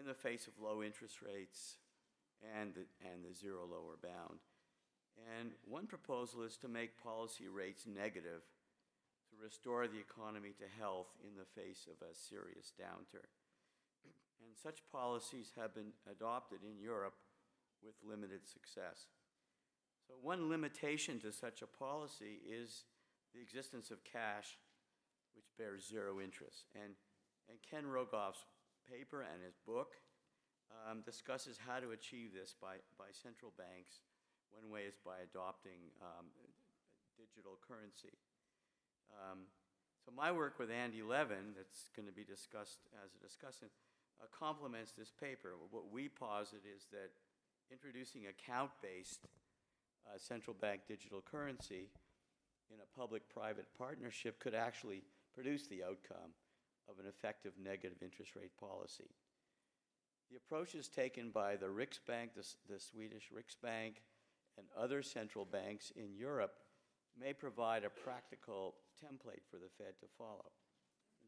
in the face of low interest rates and the zero lower bound. And one proposal is to make policy rates negative to restore the economy to health in the face of a serious downturn. And such policies have been adopted in Europe with limited success. So one limitation to such a policy is the existence of cash which bears zero interest. And Ken Rogoff's paper and his book discusses how to achieve this by central banks. One way is by adopting digital currency. So my work with Andy Levin, that's going to be discussed as a discussion, complements this paper. What we posit is that introducing account-based central bank digital currency in a public-private partnership could actually produce the outcome of an effective negative interest rate policy. The approaches taken by the Riksbank, the Swedish Riksbank, and other central banks in Europe may provide a practical template for the Fed to follow.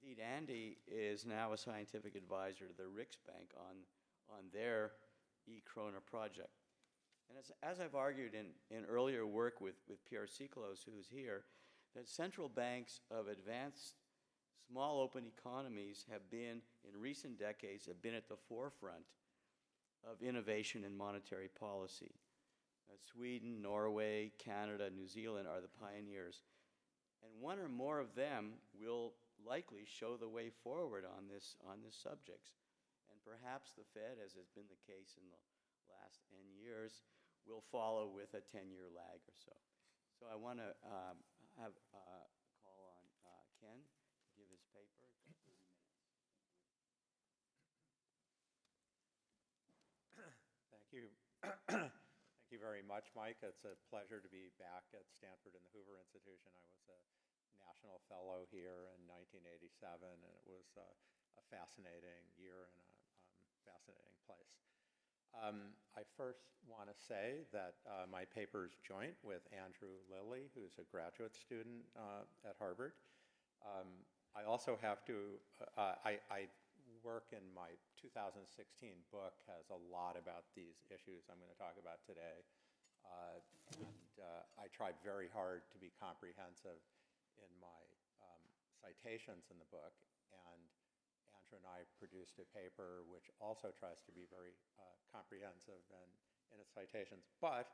Indeed, Andy is now a scientific advisor to the Riksbank on their e-krona project. And as I've argued in earlier work with Pierre Siklos, who's here, that central banks of advanced small open economies have been, in recent decades, have been at the forefront of innovation in monetary policy. Sweden, Norway, Canada, New Zealand are the pioneers. And one or more of them will likely show the way forward on this subject. And perhaps the Fed, as has been the case in the last 10 years, will follow with a 10-year lag or so. So I want to have a call on Ken to give his paper. 30 minutes. Thank you. Thank you very much, Mike. It's a pleasure to be back at Stanford in the Hoover Institution. I was a National Fellow here in 1987, and it was a fascinating year and a fascinating place. I first want to say that my paper is joint with Andrew Lilley, who's a graduate student at Harvard. I also have to, I work in my 2016 book has a lot about these issues I'm going to talk about today. I tried very hard to be comprehensive in my citations in the book, and Andrew and I produced a paper which also tries to be very comprehensive in its citations. But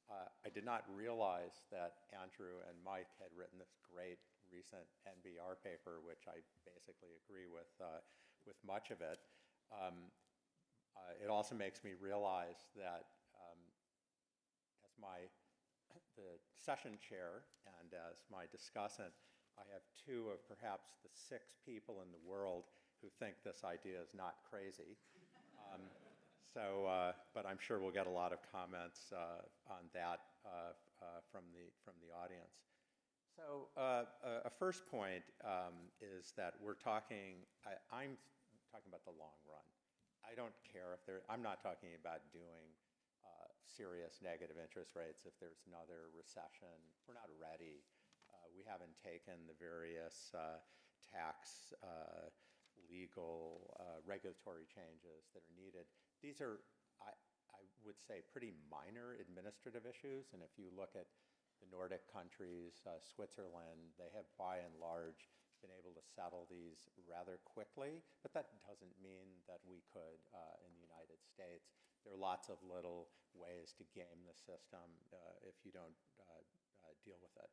I did not realize that Andrew and Mike had written this great recent NBR paper, which I basically agree with much of it. It also makes me realize that as the session chair and as my discussant, I have two of perhaps the 6 people in the world who think this idea is not crazy. But I'm sure we'll get a lot of comments on that from the audience. So a first point is that I'm talking about the long run. I don't care if I'm not talking about doing serious negative interest rates if there's another recession. We're not ready. We haven't taken the various tax, legal, regulatory changes that are needed. These are, I would say, pretty minor administrative issues. And if you look at the Nordic countries, Switzerland, they have by and large been able to settle these rather quickly, but that doesn't mean that we could in the United States. There are lots of little ways to game the system if you don't deal with it.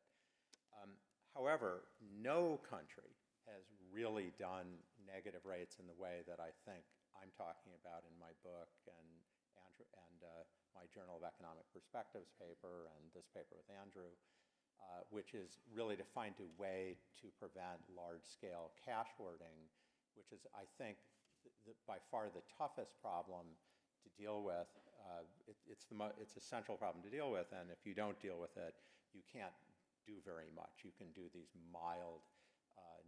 However, no country has really done negative rates in the way that I think I'm talking about in my book and my Journal of Economic Perspectives paper and this paper with Andrew, which is really to find a way to prevent large-scale cash hoarding, which is, I think, by far the toughest problem to deal with. It's a central problem to deal with, and if you don't deal with it, you can't do very much. You can do these mild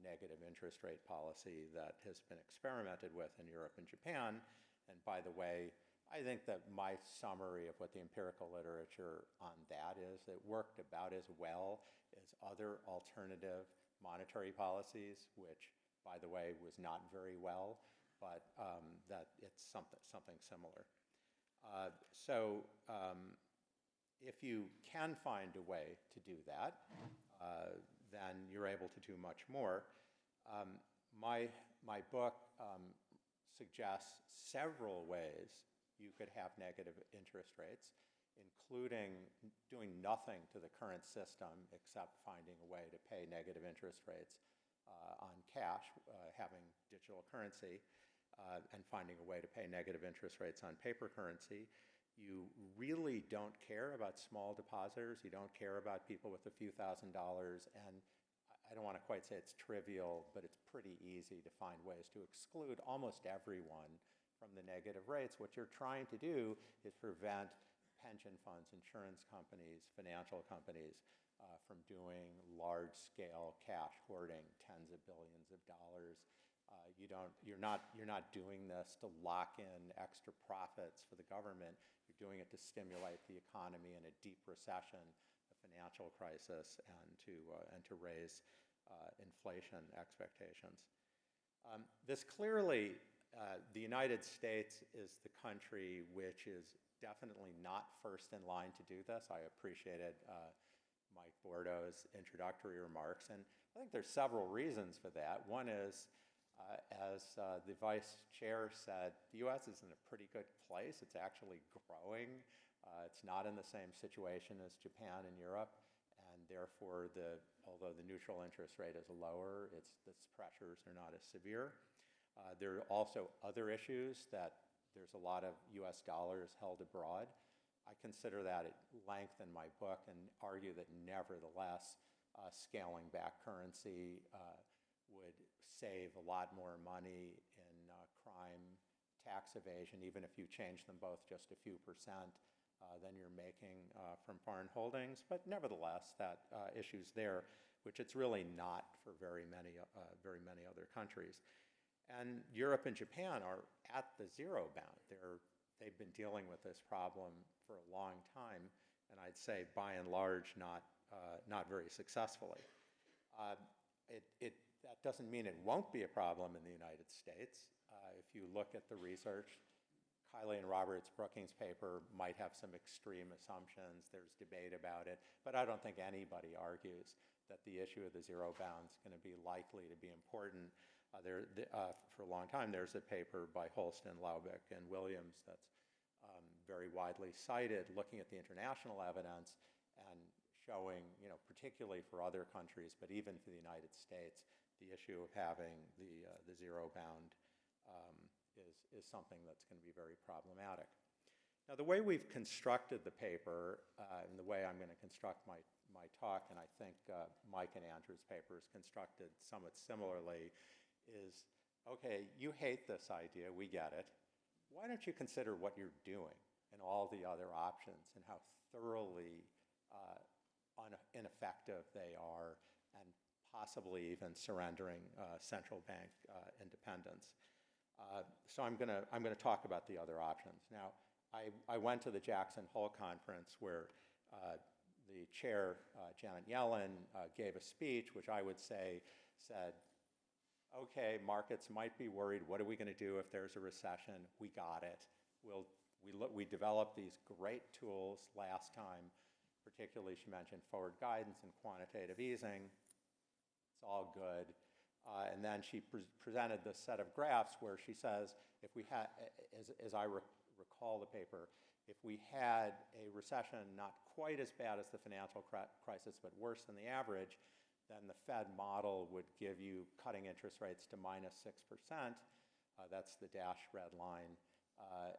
negative interest rate policy that has been experimented with in Europe and Japan. And by the way, I think that my summary of what the empirical literature on that is, it worked about as well as other alternative monetary policies, which, by the way, was not very well, but that it something similar. If you can find a way to do that, then you're able to do much more. My book suggests several ways you could have negative interest rates, including doing nothing to the current system except finding a way to pay negative interest rates on cash, having digital currency, and finding a way to pay negative interest rates on paper currency. You really don't care about small depositors. You don't care about people with a few $1,000s. And I don't want to quite say it's trivial, but it's pretty easy to find ways to exclude almost everyone from the negative rates. What you're trying to do is prevent pension funds, insurance companies, financial companies from doing large-scale cash hoarding, tens of billions of dollars. You're not doing this to lock in extra profits for the government. You're doing it to stimulate the economy in a deep recession, a financial crisis, and to raise inflation expectations. This clearly, the United States is the country which is definitely not first in line to do this. I appreciated Mike Bordo's introductory remarks, and I think there's several reasons for that. One is, as the vice chair said, the U.S. is in a pretty good place. It's actually growing. It's not in the same situation as Japan and Europe, and therefore, although the neutral interest rate is lower, its pressures are not as severe. There are also other issues that there's a lot of U.S. dollars held abroad. I consider that at length in my book and argue that nevertheless, scaling back currency would save a lot more money in crime, tax evasion, even if you change them both just a few percent than you're making from foreign holdings. But nevertheless, that issue's there, which it's really not for very many other countries. And Europe and Japan are at the zero bound. They've been dealing with this problem for a long time, and I'd say by and large not very successfully. That doesn't mean it won't be a problem in the United States. If you look at the research, Kiley and Roberts' Brookings paper might have some extreme assumptions. There's debate about it, but I don't think anybody argues that the issue of the zero bound is going to be likely to be important. For a long time, there's a paper by Holston, Laubach, and Williams that's very widely cited, looking at the international evidence and showing, particularly for other countries, but even for the United States, the issue of having the zero bound is something that's going to be very problematic. Now, the way we've constructed the paper and the way I'm going to construct my talk, and I think Mike and Andrew's paper is constructed somewhat similarly, is, okay, you hate this idea, we get it. Why don't you consider what you're doing and all the other options and how thoroughly ineffective they are, and possibly even surrendering central bank independence. So I'm going to talk about the other options. Now, I went to the Jackson Hole conference where the chair, Janet Yellen, gave a speech, which I would say said, okay, markets might be worried. What are we going to do if there's a recession? We got it. We developed these great tools last time. Particularly, she mentioned forward guidance and quantitative easing. It's all good. And then she presented this set of graphs where she says, if we had, as I recall the paper, if we had a recession not quite as bad as the financial crisis, but worse than the average, then the Fed model would give you cutting interest rates to -6%. That's the dashed red line.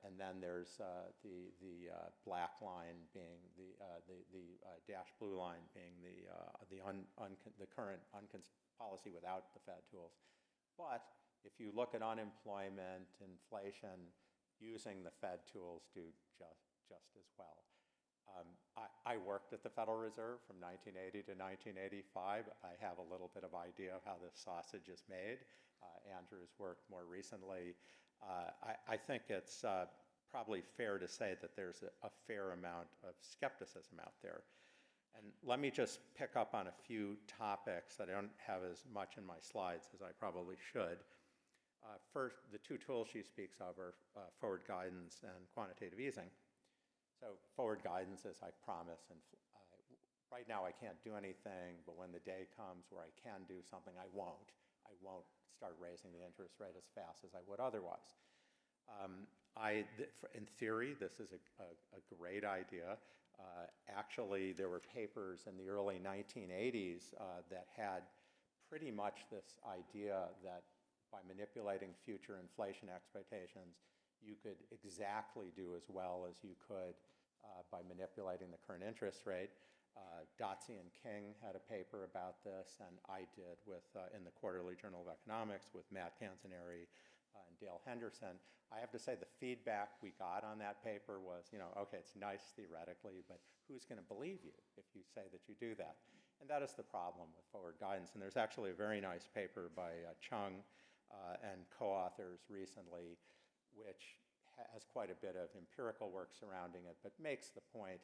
And then there's the black line being the dashed blue line being the current policy without the Fed tools. But if you look at unemployment, inflation, using the Fed tools do just as well. I worked at the Federal Reserve from 1980 to 1985. I have a little bit of idea of how this sausage is made. Andrew's worked more recently. I think it's probably fair to say that there's a fair amount of skepticism out there. And let me just pick up on a few topics that I don't have as much in my slides as I probably should. First, the two tools she speaks of are forward guidance and quantitative easing. So forward guidance is I promise, and right now I can't do anything, but when the day comes where I can do something, I won't. I won't start raising the interest rate as fast as I would otherwise. In theory, this is a great idea. Actually, there were papers in the early 1980s that had pretty much this idea that by manipulating future inflation expectations, you could exactly do as well as you could by manipulating the current interest rate. Dotsie and King had a paper about this, and I did in the Quarterly Journal of Economics with Matt Canzoneri and Dale Henderson. I have to say the feedback we got on that paper was, okay, it's nice theoretically, but who's going to believe you if you say that you do that? And that is the problem with forward guidance. And there's actually a very nice paper by Chung and co-authors recently, which has quite a bit of empirical work surrounding it, but makes the point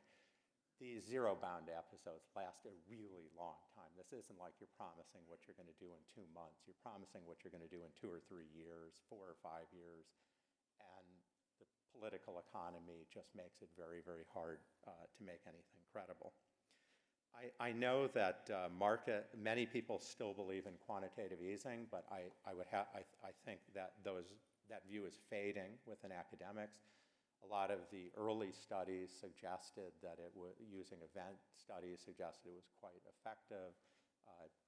these zero-bound episodes last a really long time. This isn't like you're promising what you're going to do in 2 months. You're promising what you're going to do in 2 or 3 years, 4 or 5 years, and the political economy just makes it very, very hard to make anything credible. I know that many people still believe in quantitative easing, but I think that that view is fading within academics. A lot of the early studies suggested that using event studies suggested it was quite effective.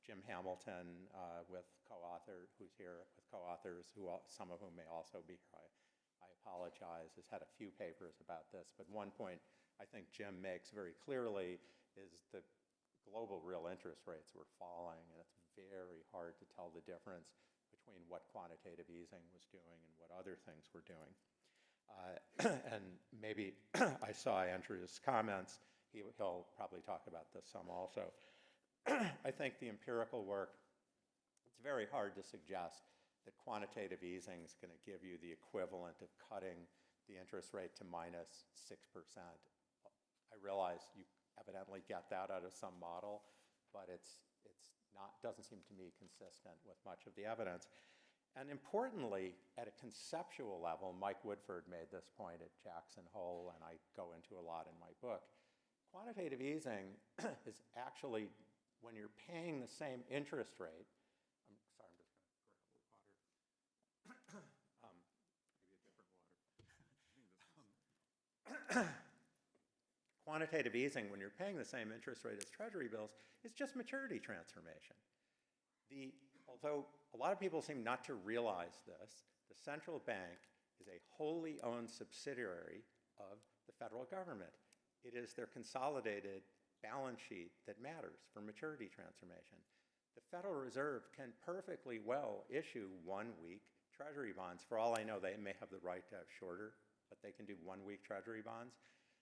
Jim Hamilton, who's here with co-authors, some of whom may also be here, I apologize, has had a few papers about this. But one point I think Jim makes very clearly is the global real interest rates were falling, and it's very hard to tell the difference between what quantitative easing was doing and what other things were doing. And maybe I saw Andrew's comments. He'll probably talk about this some also. I think the empirical work, it's very hard to suggest that quantitative easing is going to give you the equivalent of cutting the interest rate to minus 6%. I realize you evidently get that out of some model, but it's doesn't seem to me consistent with much of the evidence. And importantly, at a conceptual level, Mike Woodford made this point at Jackson Hole, and I go into a lot in my book. Quantitative easing is actually, when you're paying the same interest rate, I'm sorry, I'm just going to grab a little water. Maybe a different water. Quantitative easing, when you're paying the same interest rate as Treasury bills, is just maturity transformation. Although a lot of people seem not to realize this, the central bank is a wholly owned subsidiary of the federal government. It is their consolidated balance sheet that matters for maturity transformation. The Federal Reserve can perfectly well issue 1-week Treasury bonds. For all I know, they may have the right to have shorter, but they can do 1-week Treasury bonds.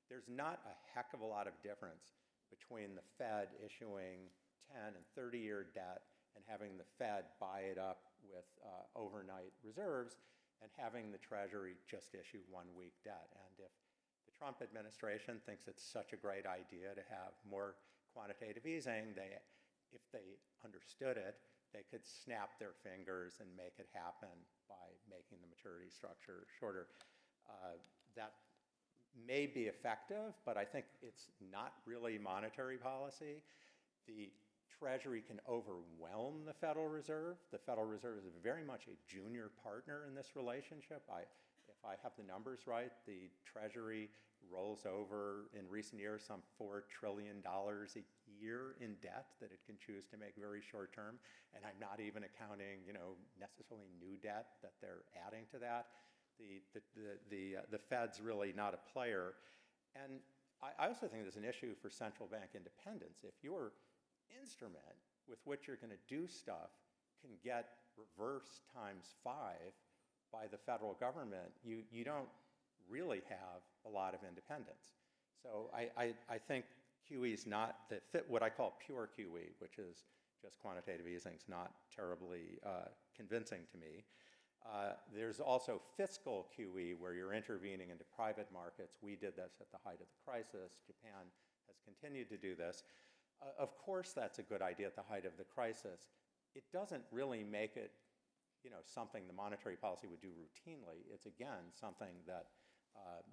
There's not a heck of a lot of difference between the Fed issuing 10 and 30-year debt and having the Fed buy it up with overnight reserves and having the Treasury just issue 1-week debt. And if the Trump administration thinks it's such a great idea to have more quantitative easing, if they understood it, they could snap their fingers and make it happen by making the maturity structure shorter. That may be effective, but I think it's not really monetary policy. The Treasury can overwhelm the Federal Reserve. The Federal Reserve is very much a junior partner in this relationship. If I have the numbers right, the Treasury rolls over in recent years some $4 trillion a year in debt that it can choose to make very short term. And I'm not even accounting, necessarily new debt that they're adding to that. The Fed's really not a player. And I also think there's an issue for central bank independence. If your instrument with which you're going to do stuff can get reversed ×5 by the federal government, you don't really have a lot of independence. So I think QE is not what I call pure QE, which is just quantitative easing, is not terribly convincing to me. There's also fiscal QE, where you're intervening into private markets. We did this at the height of the crisis. Japan has continued to do this. Of course, that's a good idea at the height of the crisis. It doesn't really make it something the monetary policy would do routinely. It's, again, something that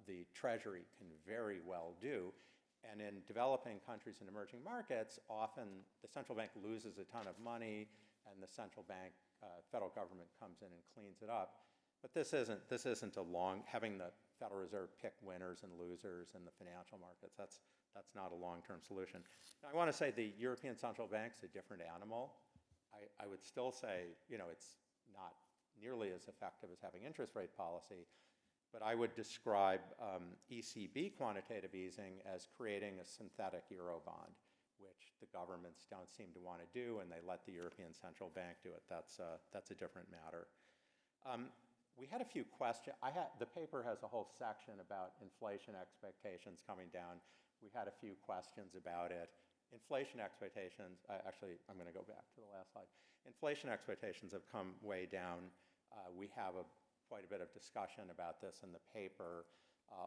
the Treasury can very well do. And in developing countries and emerging markets, often the central bank loses a ton of money, and the central bank, federal government comes in and cleans it up. But this isn't a having the Federal Reserve pick winners and losers in the financial markets. That's not a long-term solution. Now, I want to say the European Central Bank's a different animal. I would still say, it's not nearly as effective as having interest rate policy, but I would describe ECB quantitative easing as creating a synthetic Eurobond, which the governments don't seem to want to do, and they let the European Central Bank do it. That's a different matter. We had a few questions. The paper has a whole section about inflation expectations coming down. We had a few questions about it. Inflation expectations, actually, I'm going to go back to the last slide. Inflation expectations have come way down. We have quite a bit of discussion about this in the paper.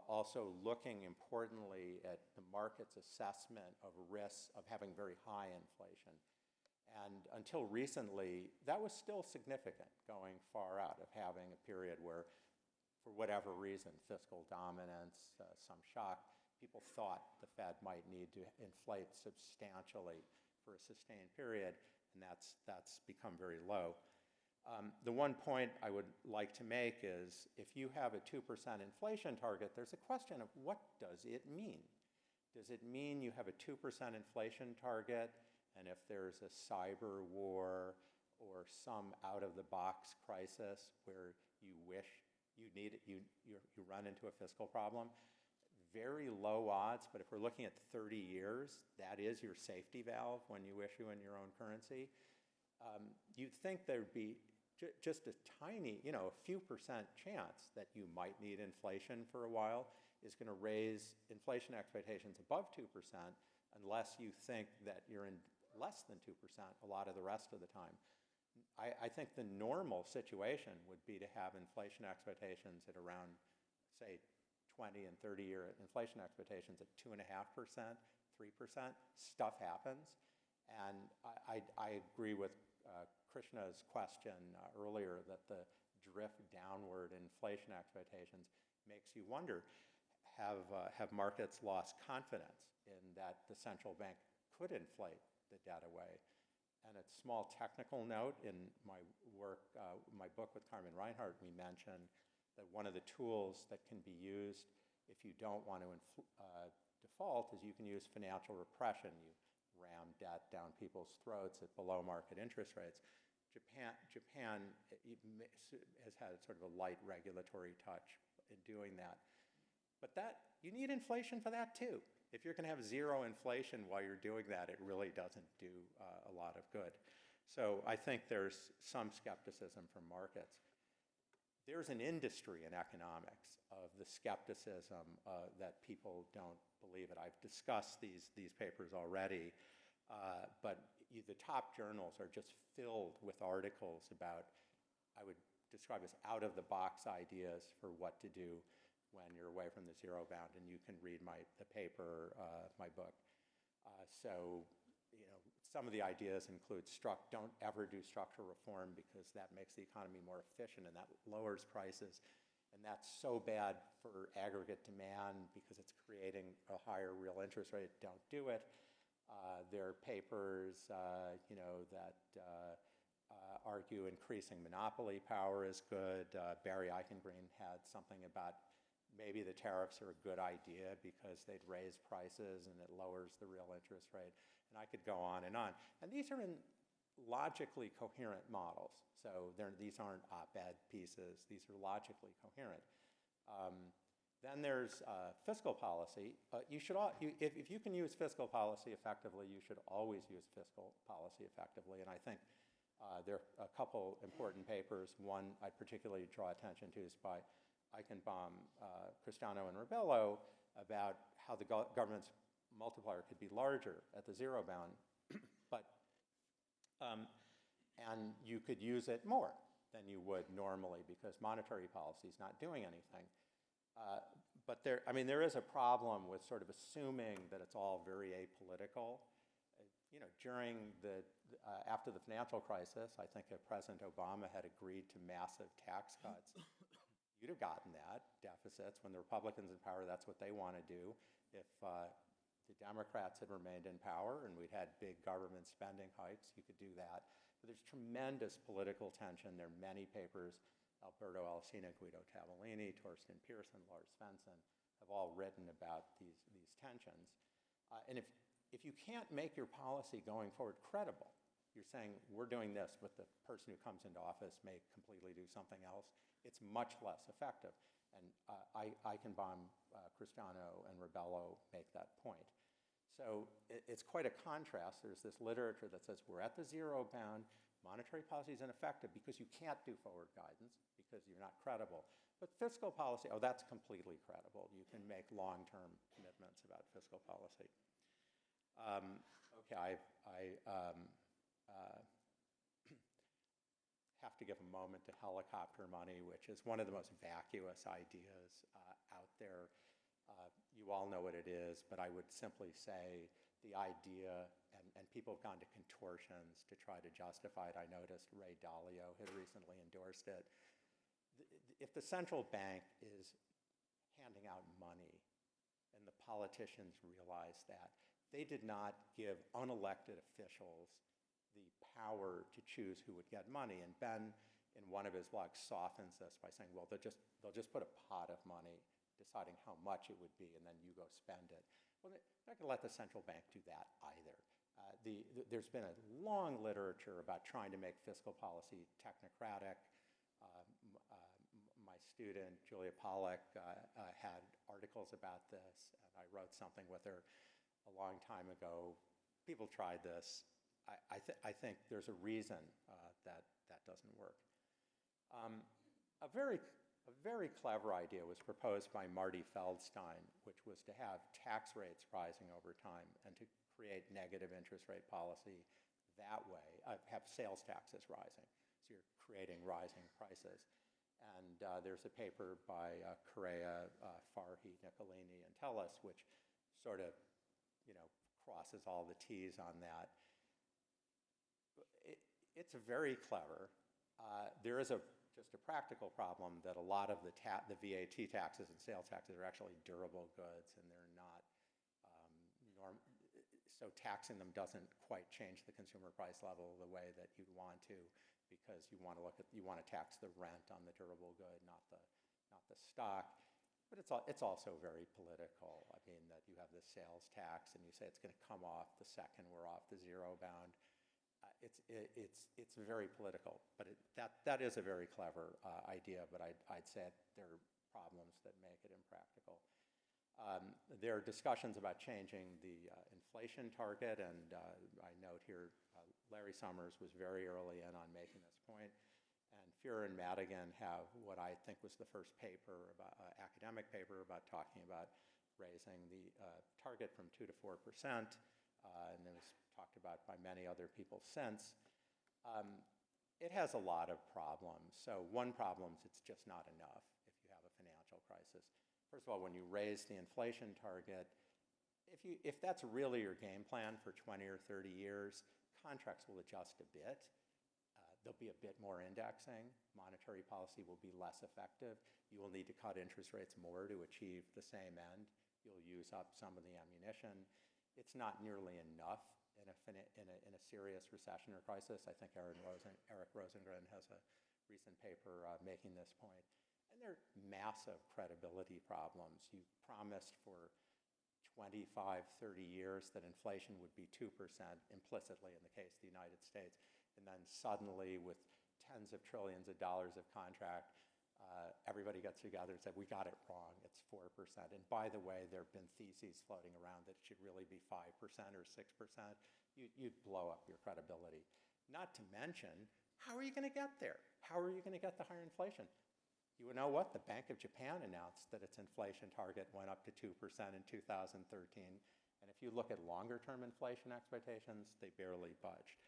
Also looking importantly at the market's assessment of risks of having very high inflation. And until recently, that was still significant, going far out, of having a period where, for whatever reason, fiscal dominance, some shock, people thought the Fed might need to inflate substantially for a sustained period, and that's become very low. The one point I would like to make is, if you have a 2% inflation target, there's a question of what does it mean? Does it mean you have a 2% inflation target, and if there's a cyber war or some out-of-the-box crisis where you wish you run into a fiscal problem? Very low odds, but if we're looking at 30 years, that is your safety valve when you issue in your own currency. You'd think there'd be just a tiny, a few percent chance that you might need inflation for a while is going to raise inflation expectations above 2%, unless you think that you're in less than 2% a lot of the rest of the time. I think the normal situation would be to have inflation expectations at around, say, 20 and 30-year inflation expectations at 2.5%, 3%. Stuff happens. And I agree with Krishna's question earlier that the drift downward in inflation expectations makes you wonder, have markets lost confidence in that the central bank could inflate the debt away? And a small technical note, in my work, my book with Carmen Reinhardt, we mentioned that one of the tools that can be used if you don't want to default is you can use financial repression. You ram debt down people's throats at below market interest rates. Japan has had sort of a light regulatory touch in doing that. But you need inflation for that too. If you're going to have zero inflation while you're doing that, it really doesn't do a lot of good. So I think there's some skepticism from markets. There's an industry in economics of the skepticism that people don't believe it. I've discussed these papers already, but the top journals are just filled with articles about, I would describe as out-of-the-box ideas for what to do when you're away from the zero bound, and you can read the paper, my book. So, some of the ideas include don't ever do structural reform because that makes the economy more efficient and that lowers prices, and that's so bad for aggregate demand because it's creating a higher real interest rate. Don't do it. There are papers, that argue increasing monopoly power is good. Barry Eichengreen had something about maybe the tariffs are a good idea because they'd raise prices and it lowers the real interest rate. And I could go on. And these are in logically coherent models. So these aren't op-ed pieces. These are logically coherent. Then there's fiscal policy. If you can use fiscal policy effectively, you should always use fiscal policy effectively. And I think there are a couple important papers. One I particularly draw attention to is by Eichenbaum, Cristano, and Rebello about how the government's multiplier could be larger at the zero bound, and you could use it more than you would normally because monetary policy is not doing anything. But there is a problem with sort of assuming that it's all very apolitical. during after the financial crisis, I think if President Obama had agreed to massive tax cuts, you'd have gotten that, deficits. When the Republicans in power, that's what they want to do. If the Democrats had remained in power and we'd had big government spending hikes, you could do that. But there's tremendous political tension. There are many papers, Alberto Alsina, Guido Tavellini, Torsten Pearson, Lars Svensson, have all written about these tensions. And if you can't make your policy going forward credible, you're saying we're doing this, but the person who comes into office may completely do something else, it's much less effective. And Eichenbaum, Cristiano, and Rebello make that point. So it's quite a contrast. There's this literature that says we're at the zero bound, monetary policy is ineffective because you can't do forward guidance because you're not credible. But fiscal policy, that's completely credible. You can make long-term commitments about fiscal policy. Okay, I have to give a moment to helicopter money, which is one of the most vacuous ideas out there. You all know what it is, but I would simply say the idea, and people have gone to contortions to try to justify it. I noticed Ray Dalio had recently endorsed it. If the central bank is handing out money and the politicians realize that, they did not give unelected officials the power to choose who would get money. And Ben, in one of his blogs, softens this by saying, well, they'll just put a pot of money, deciding how much it would be, and then you go spend it. Well, they're not going to let the central bank do that either. There's been a long literature about trying to make fiscal policy technocratic. My student, Julia Pollack, had articles about this, and I wrote something with her a long time ago. People tried this. I think there's a reason that doesn't work. A very clever idea was proposed by Marty Feldstein, which was to have tax rates rising over time and to create negative interest rate policy that way, have sales taxes rising. So you're creating rising prices. And there's a paper by Correa, Farhi, Nicolini, and Tellis, which sort of crosses all the T's on that. It's very clever. There is just a practical problem that a lot of the VAT taxes and sales taxes are actually durable goods, and they're not so taxing them doesn't quite change the consumer price level the way that you'd want to, because you want to tax the rent on the durable good, not the stock. But it's also very political. I mean, that you have this sales tax and you say it's going to come off the second we're off the zero bound. It's very political, but that is a very clever idea. But I'd say there are problems that make it impractical. There are discussions about changing the inflation target, and I note here Larry Summers was very early in on making this point. And Fuhrer and Madigan have what I think was the first paper, academic paper, about talking about raising the target from 2 to 4%, and it was talked about by many other people since. It has a lot of problems. So one problem is it's just not enough if you have a financial crisis. First of all, when you raise the inflation target, if that's really your game plan for 20 or 30 years, contracts will adjust a bit. There'll be a bit more indexing. Monetary policy will be less effective. You will need to cut interest rates more to achieve the same end. You'll use up some of the ammunition. It's not nearly enough in a serious recession or crisis. I think Eric Rosengren has a recent paper making this point. And there are massive credibility problems. You promised for 25, 30 years that inflation would be 2% implicitly in the case of the United States. And then suddenly, with tens of trillions of dollars of contract, everybody gets together and said, we got it wrong, it's 4%. And by the way, there have been theses floating around that it should really be 5% or 6%. You'd blow up your credibility. Not to mention, how are you going to get there? How are you going to get the higher inflation? You know what? The Bank of Japan announced that its inflation target went up to 2% in 2013. And if you look at longer-term inflation expectations, they barely budged.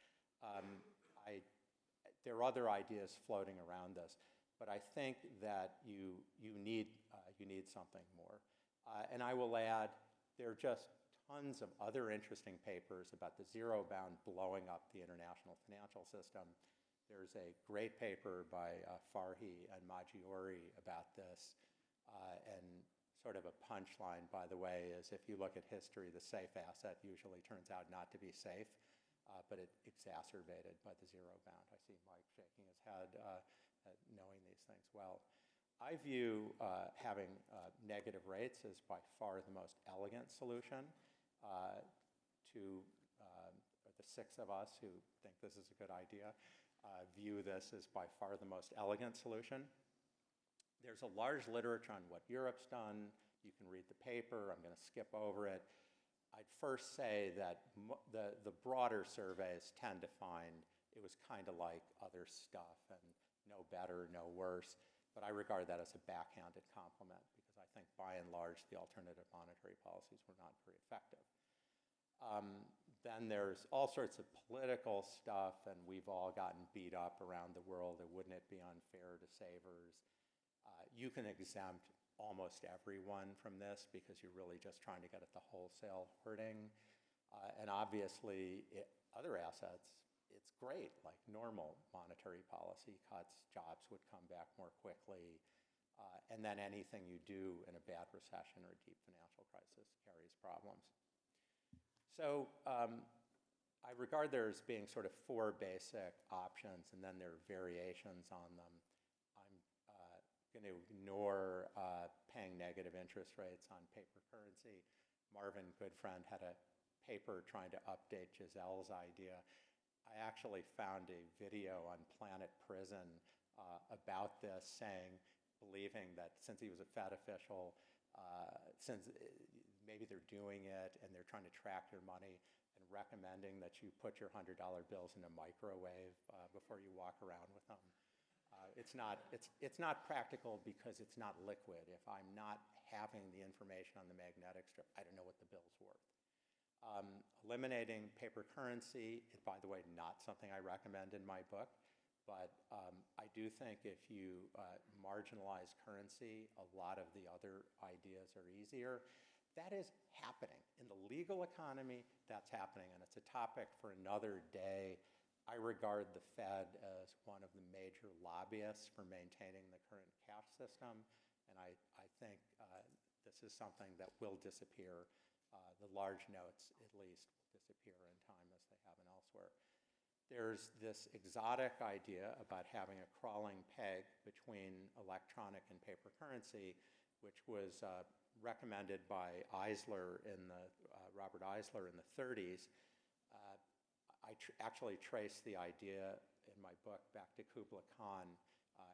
There are other ideas floating around this, but I think that you need something more. And I will add, there are just tons of other interesting papers about the zero bound blowing up the international financial system. There's a great paper by Farhi and Maggiore about this, and sort of a punchline, by the way, is if you look at history, the safe asset usually turns out not to be safe, but it exacerbated by the zero bound. I see Mike shaking his head at knowing these things well. I view having negative rates as by far the most elegant solution to the six of us who think this is a good idea. View this as by far the most elegant solution. There's a large literature on what Europe's done. You can read the paper. I'm going to skip over it. I'd first say that the broader surveys tend to find it was kind of like other stuff and no better, no worse. But I regard that as a backhanded compliment because I think by and large the alternative monetary policies were not very effective. Then there's all sorts of political stuff, and we've all gotten beat up around the world. And wouldn't it be unfair to savers? You can exempt almost everyone from this because you're really just trying to get at the wholesale hurting. And obviously, other assets, it's great, like normal monetary policy cuts, jobs would come back more quickly. And then anything you do in a bad recession or a deep financial crisis carries problems. So I regard there as being sort of four basic options, and then there are variations on them. I'm going to ignore paying negative interest rates on paper currency. Marvin Goodfriend had a paper trying to update Giselle's idea. I actually found a video on Planet Prison about this, believing that since he was a Fed official, since maybe they're doing it and they're trying to track your money, and recommending that you put your $100 bills in a microwave before you walk around with them. It's not practical because it's not liquid. If I'm not having the information on the magnetic strip, I don't know what the bill's worth. Eliminating paper currency, by the way, not something I recommend in my book, but I do think if you marginalize currency, a lot of the other ideas are easier. That is happening. In the legal economy, that's happening, and it's a topic for another day. I regard the Fed as one of the major lobbyists for maintaining the current cash system, and I think this is something that will disappear. The large notes, at least, will disappear in time as they have elsewhere. There's this exotic idea about having a crawling peg between electronic and paper currency, which was recommended by Robert Eisler in the 30s. I actually traced the idea in my book back to Kubla Khan,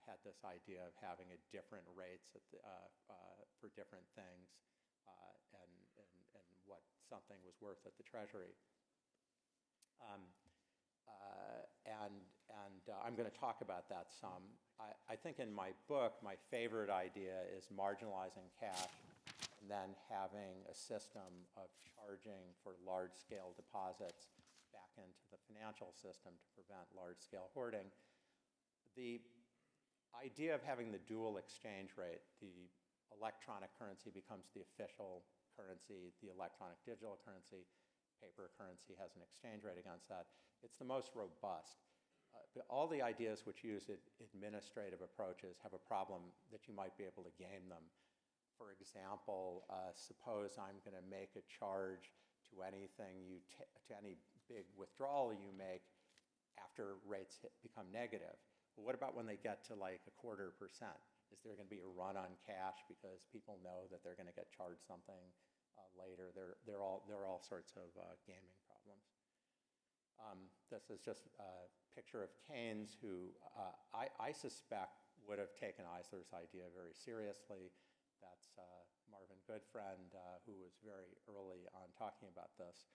had this idea of having a different rates for different things and what something was worth at the Treasury. I'm going to talk about that some. I think in my book, my favorite idea is marginalizing cash and then having a system of charging for large-scale deposits back into the financial system to prevent large-scale hoarding. The idea of having the dual exchange rate, the electronic currency becomes the official currency, the electronic digital currency, paper currency has an exchange rate against that. It's the most robust. All the ideas which use administrative approaches have a problem that you might be able to game them. For example, suppose I'm going to make a charge to anything to any big withdrawal you make after rates become negative. Well, what about when they get to like 0.25%? Is there going to be a run on cash because people know that they're going to get charged something later? There are all sorts of gaming problems. This is just a picture of Keynes, who I suspect would have taken Eisler's idea very seriously. That's Marvin Goodfriend, who was very early on talking about this.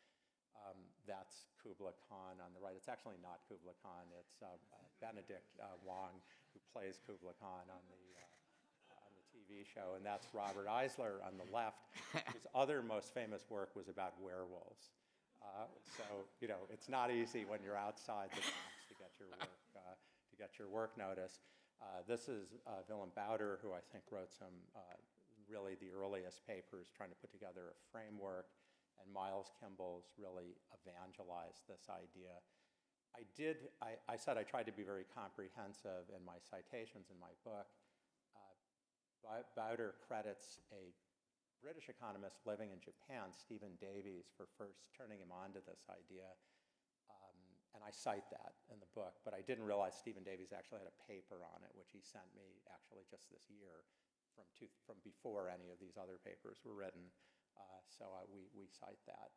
That's Kubla Khan on the right. It's actually not Kubla Khan. It's Benedict Wong, who plays Kubla Khan on the TV show, and that's Robert Eisler on the left, whose other most famous work was about werewolves. So it's not easy when you're outside the box to get your work notice. This is Willem Bouter, who I think wrote some really the earliest papers trying to put together a framework and Miles Kimball's really evangelized this idea. I said I tried to be very comprehensive in my citations in my book. Bowder credits a British economist living in Japan, Stephen Davies, for first turning him on to this idea. And I cite that in the book, but I didn't realize Stephen Davies actually had a paper on it, which he sent me actually just this year from before any of these other papers were written. So we cite that.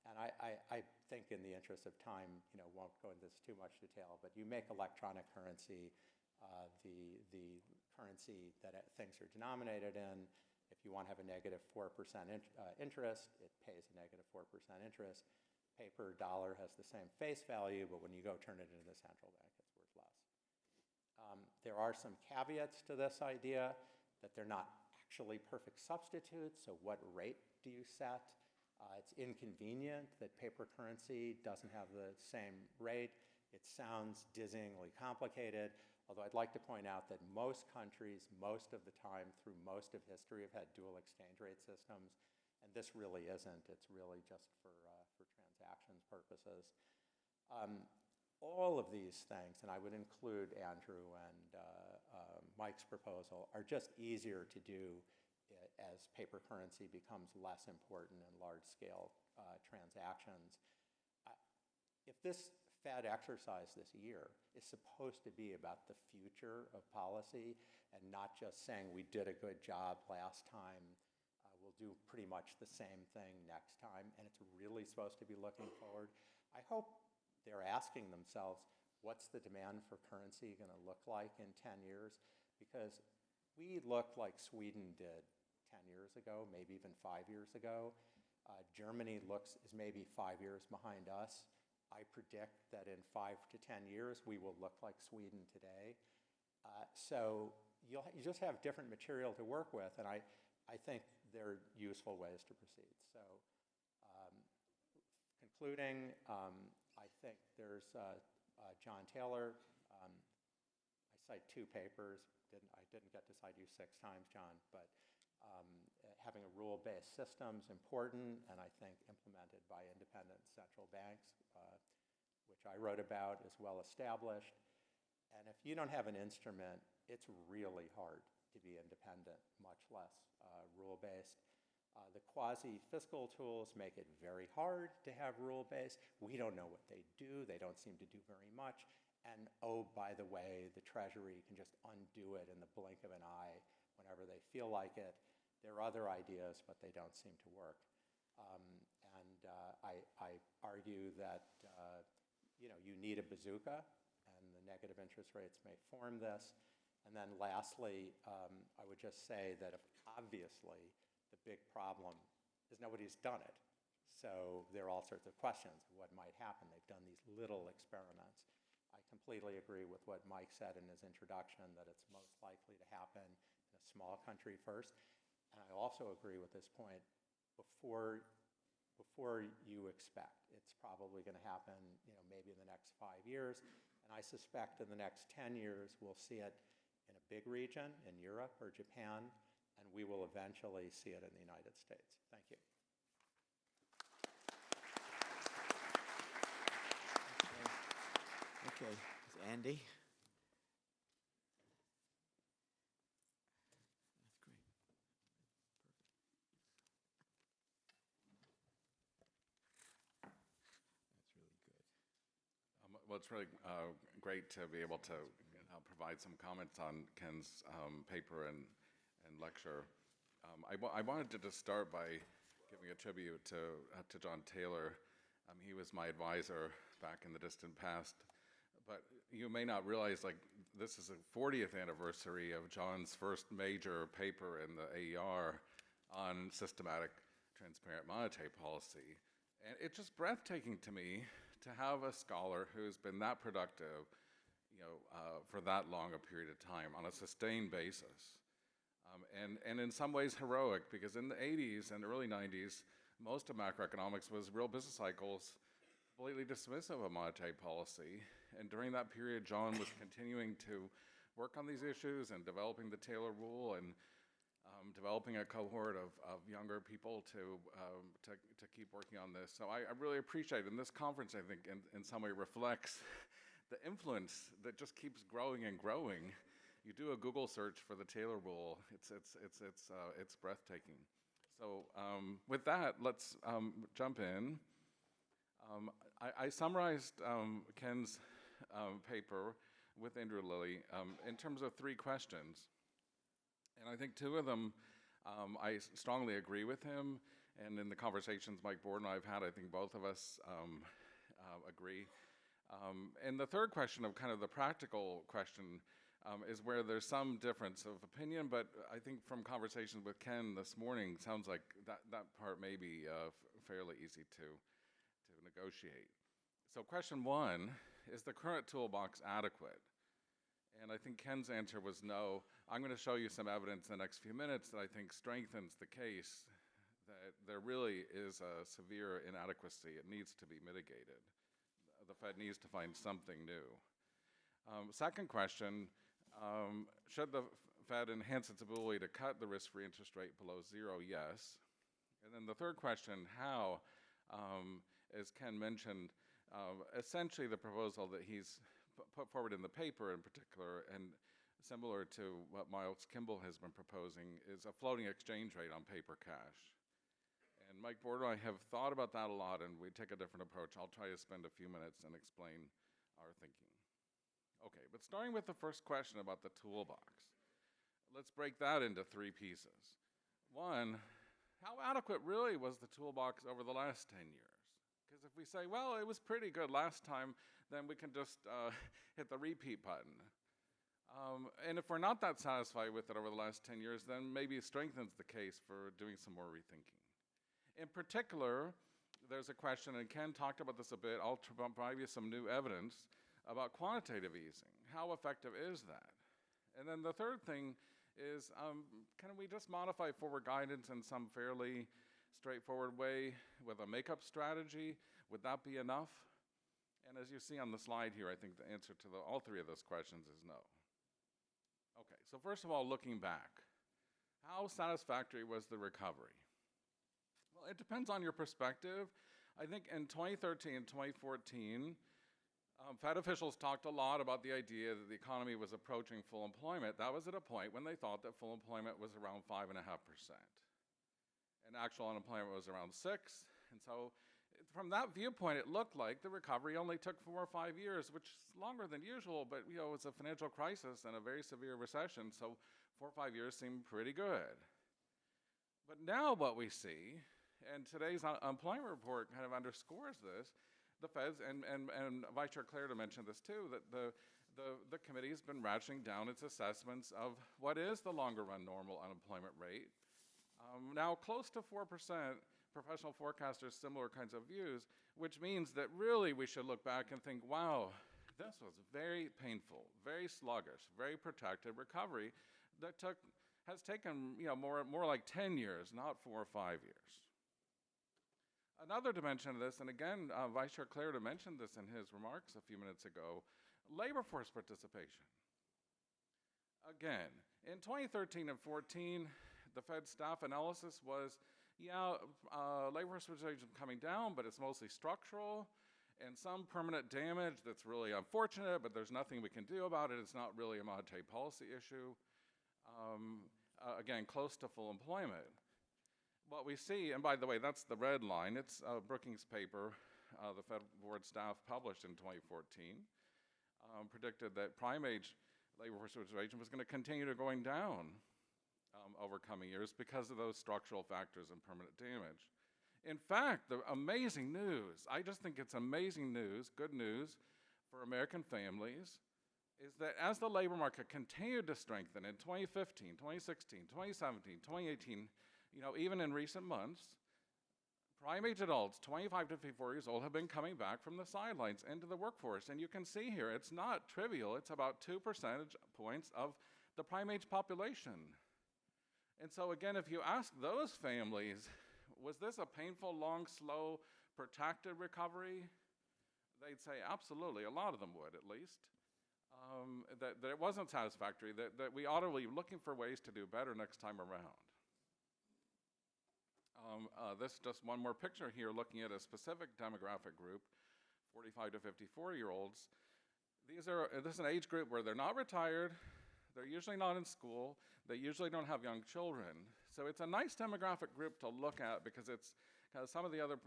And I think in the interest of time, won't go into this too much detail, but you make electronic currency the currency that things are denominated in. If you want to have a negative 4% interest, it pays a negative 4% interest. Paper dollar has the same face value, but when you go turn it into the central bank, it's worth less. There are some caveats to this idea that they're not actually perfect substitutes, so what rate do you set? It's inconvenient that paper currency doesn't have the same rate. It sounds dizzyingly complicated, although I'd like to point out that most countries, most of the time, through most of history, have had dual exchange rate systems, and this really isn't. It's really just for transactions purposes. All of these things, and I would include Andrew and Mike's proposal, are just easier to do as paper currency becomes less important in large-scale transactions. If this Fed exercise this year is supposed to be about the future of policy and not just saying we did a good job last time, we'll do pretty much the same thing next time, and it's really supposed to be looking forward, I hope they're asking themselves, what's the demand for currency going to look like in 10 years? Because we look like Sweden did 10 years ago, maybe even 5 years ago. Germany is maybe 5 years behind us. I predict that in 5 to 10 years, we will look like Sweden today. So you just have different material to work with, and I think they're useful ways to proceed. So concluding, I think there's John Taylor. I cite 2 papers. I didn't get to cite you 6 times, John, but having a rule-based system is important, and I think implemented by independent central banks, which I wrote about, is well established. And if you don't have an instrument, it's really hard to be independent, much less rule-based. The quasi-fiscal tools make it very hard to have rule-based. We don't know what they do. They don't seem to do very much. And oh, by the way, the Treasury can just undo it in the blink of an eye whenever they feel like it. There are other ideas, but they don't seem to work. I argue that you need a bazooka, and the negative interest rates may form this. And then lastly, I would just say that obviously the big problem is nobody's done it. So there are all sorts of questions of what might happen. They've done these little experiments. I completely agree with what Mike said in his introduction, that it's most likely to happen in a small country first. And I also agree with this point, before you expect. It's probably going to happen, maybe in the next 5 years. And I suspect in the next 10 years, we'll see it in a big region, in Europe or Japan, and we will eventually see it in the United States. Thank you. Okay. Andy? Well, it's really great to be able to provide some comments on Ken's paper and lecture. I wanted to just start by giving a tribute to John Taylor. He was my advisor back in the distant past. But you may not realize, this is the 40th anniversary of John's first major paper in the AER on systematic transparent monetary policy. And it's just breathtaking to me to have a scholar who's been that productive, for that long a period of time on a sustained basis. And in some ways heroic, because in the 80s and early 90s, most of macroeconomics was real business cycles, completely dismissive of monetary policy. And during that period, John was continuing to work on these issues and developing the Taylor rule and developing developing a cohort of younger people to keep working on this. So I really appreciate it. And this conference, I think, in some way reflects the influence that just keeps growing and growing. You do a Google search for the Taylor Rule, it's breathtaking. So with that, let's jump in. I summarized Ken's paper with Andrew Lilley in terms of 3 questions. And I think 2 of them, I strongly agree with him. And in the conversations Mike Bordo and I have had, I think both of us agree. And the 3rd question, of kind of the practical question, is where there's some difference of opinion, but I think from conversations with Ken this morning, sounds like that part may be fairly easy to negotiate. So question 1, is the current toolbox adequate? And I think Ken's answer was no. I'm going to show you some evidence in the next few minutes that I think strengthens the case that there really is a severe inadequacy. It needs to be mitigated. The Fed needs to find something new. Second question, should the Fed enhance its ability to cut the risk-free interest rate below 0? Yes. And then the 3rd question, how, as Ken mentioned, essentially the proposal that he's put forward in the paper in particular, and similar to what Miles Kimball has been proposing, is a floating exchange rate on paper cash. And Mike Bordo and I have thought about that a lot, and we take a different approach. I'll try to spend a few minutes and explain our thinking. Okay, but starting with the first question about the toolbox, let's break that into 3 pieces. 1, how adequate really was the toolbox over the last 10 years? Because if we say, well, it was pretty good last time, then we can just hit the repeat button. And if we're not that satisfied with it over the last 10 years, then maybe it strengthens the case for doing some more rethinking. In particular, there's a question, and Ken talked about this a bit, I'll provide you some new evidence about quantitative easing. How effective is that? And then the 3rd thing is, can we just modify forward guidance in some fairly straightforward way with a makeup strategy? Would that be enough? And as you see on the slide here, I think the answer to all 3 of those questions is no. Okay, so first of all, looking back, how satisfactory was the recovery? Well, it depends on your perspective. I think in 2013 and 2014, Fed officials talked a lot about the idea that the economy was approaching full employment. That was at a point when they thought that full employment was around 5.5%. And actual unemployment was around 6%. And so from that viewpoint, it looked like the recovery only took 4 or 5 years, which is longer than usual, but it was a financial crisis and a very severe recession, so 4 or 5 years seemed pretty good. But now what we see, and today's unemployment report kind of underscores this, the Feds, and Vice Chair Clarida mentioned this too, that the committee has been ratcheting down its assessments of what is the longer run normal unemployment rate. Now close to 4%, professional forecasters, similar kinds of views, which means that really we should look back and think, wow, this was very painful, very sluggish, very protracted recovery that has taken more like 10 years, not 4 or 5 years. Another dimension of this, and again, Vice Chair Clarida mentioned this in his remarks a few minutes ago, labor force participation. Again, in 2013 and 14, the Fed staff analysis was, labor force participation is coming down, but it's mostly structural, and some permanent damage that's really unfortunate, but there's nothing we can do about it. It's not really a monetary policy issue. Again, close to full employment. What we see, and by the way, that's the red line. It's Brookings' paper the Fed Board staff published in 2014, predicted that prime age labor force participation was going to continue to going down over coming years because of those structural factors and permanent damage. In fact, the amazing news, I just think it's amazing news, good news for American families, is that as the labor market continued to strengthen in 2015, 2016, 2017, 2018, even in recent months, prime age adults, 25 to 54 years old, have been coming back from the sidelines into the workforce. And you can see here, it's not trivial. It's about 2 percentage points of the prime age population. And so again, if you ask those families, was this a painful, long, slow, protracted recovery? They'd say absolutely. A lot of them would, at least. That it wasn't satisfactory, that we ought to be looking for ways to do better next time around. This is just one more picture here looking at a specific demographic group, 45 to 54-year-olds. This is an age group where they're not retired, they're usually not in school, they usually don't have young children. So it's a nice demographic group to look at because some of the other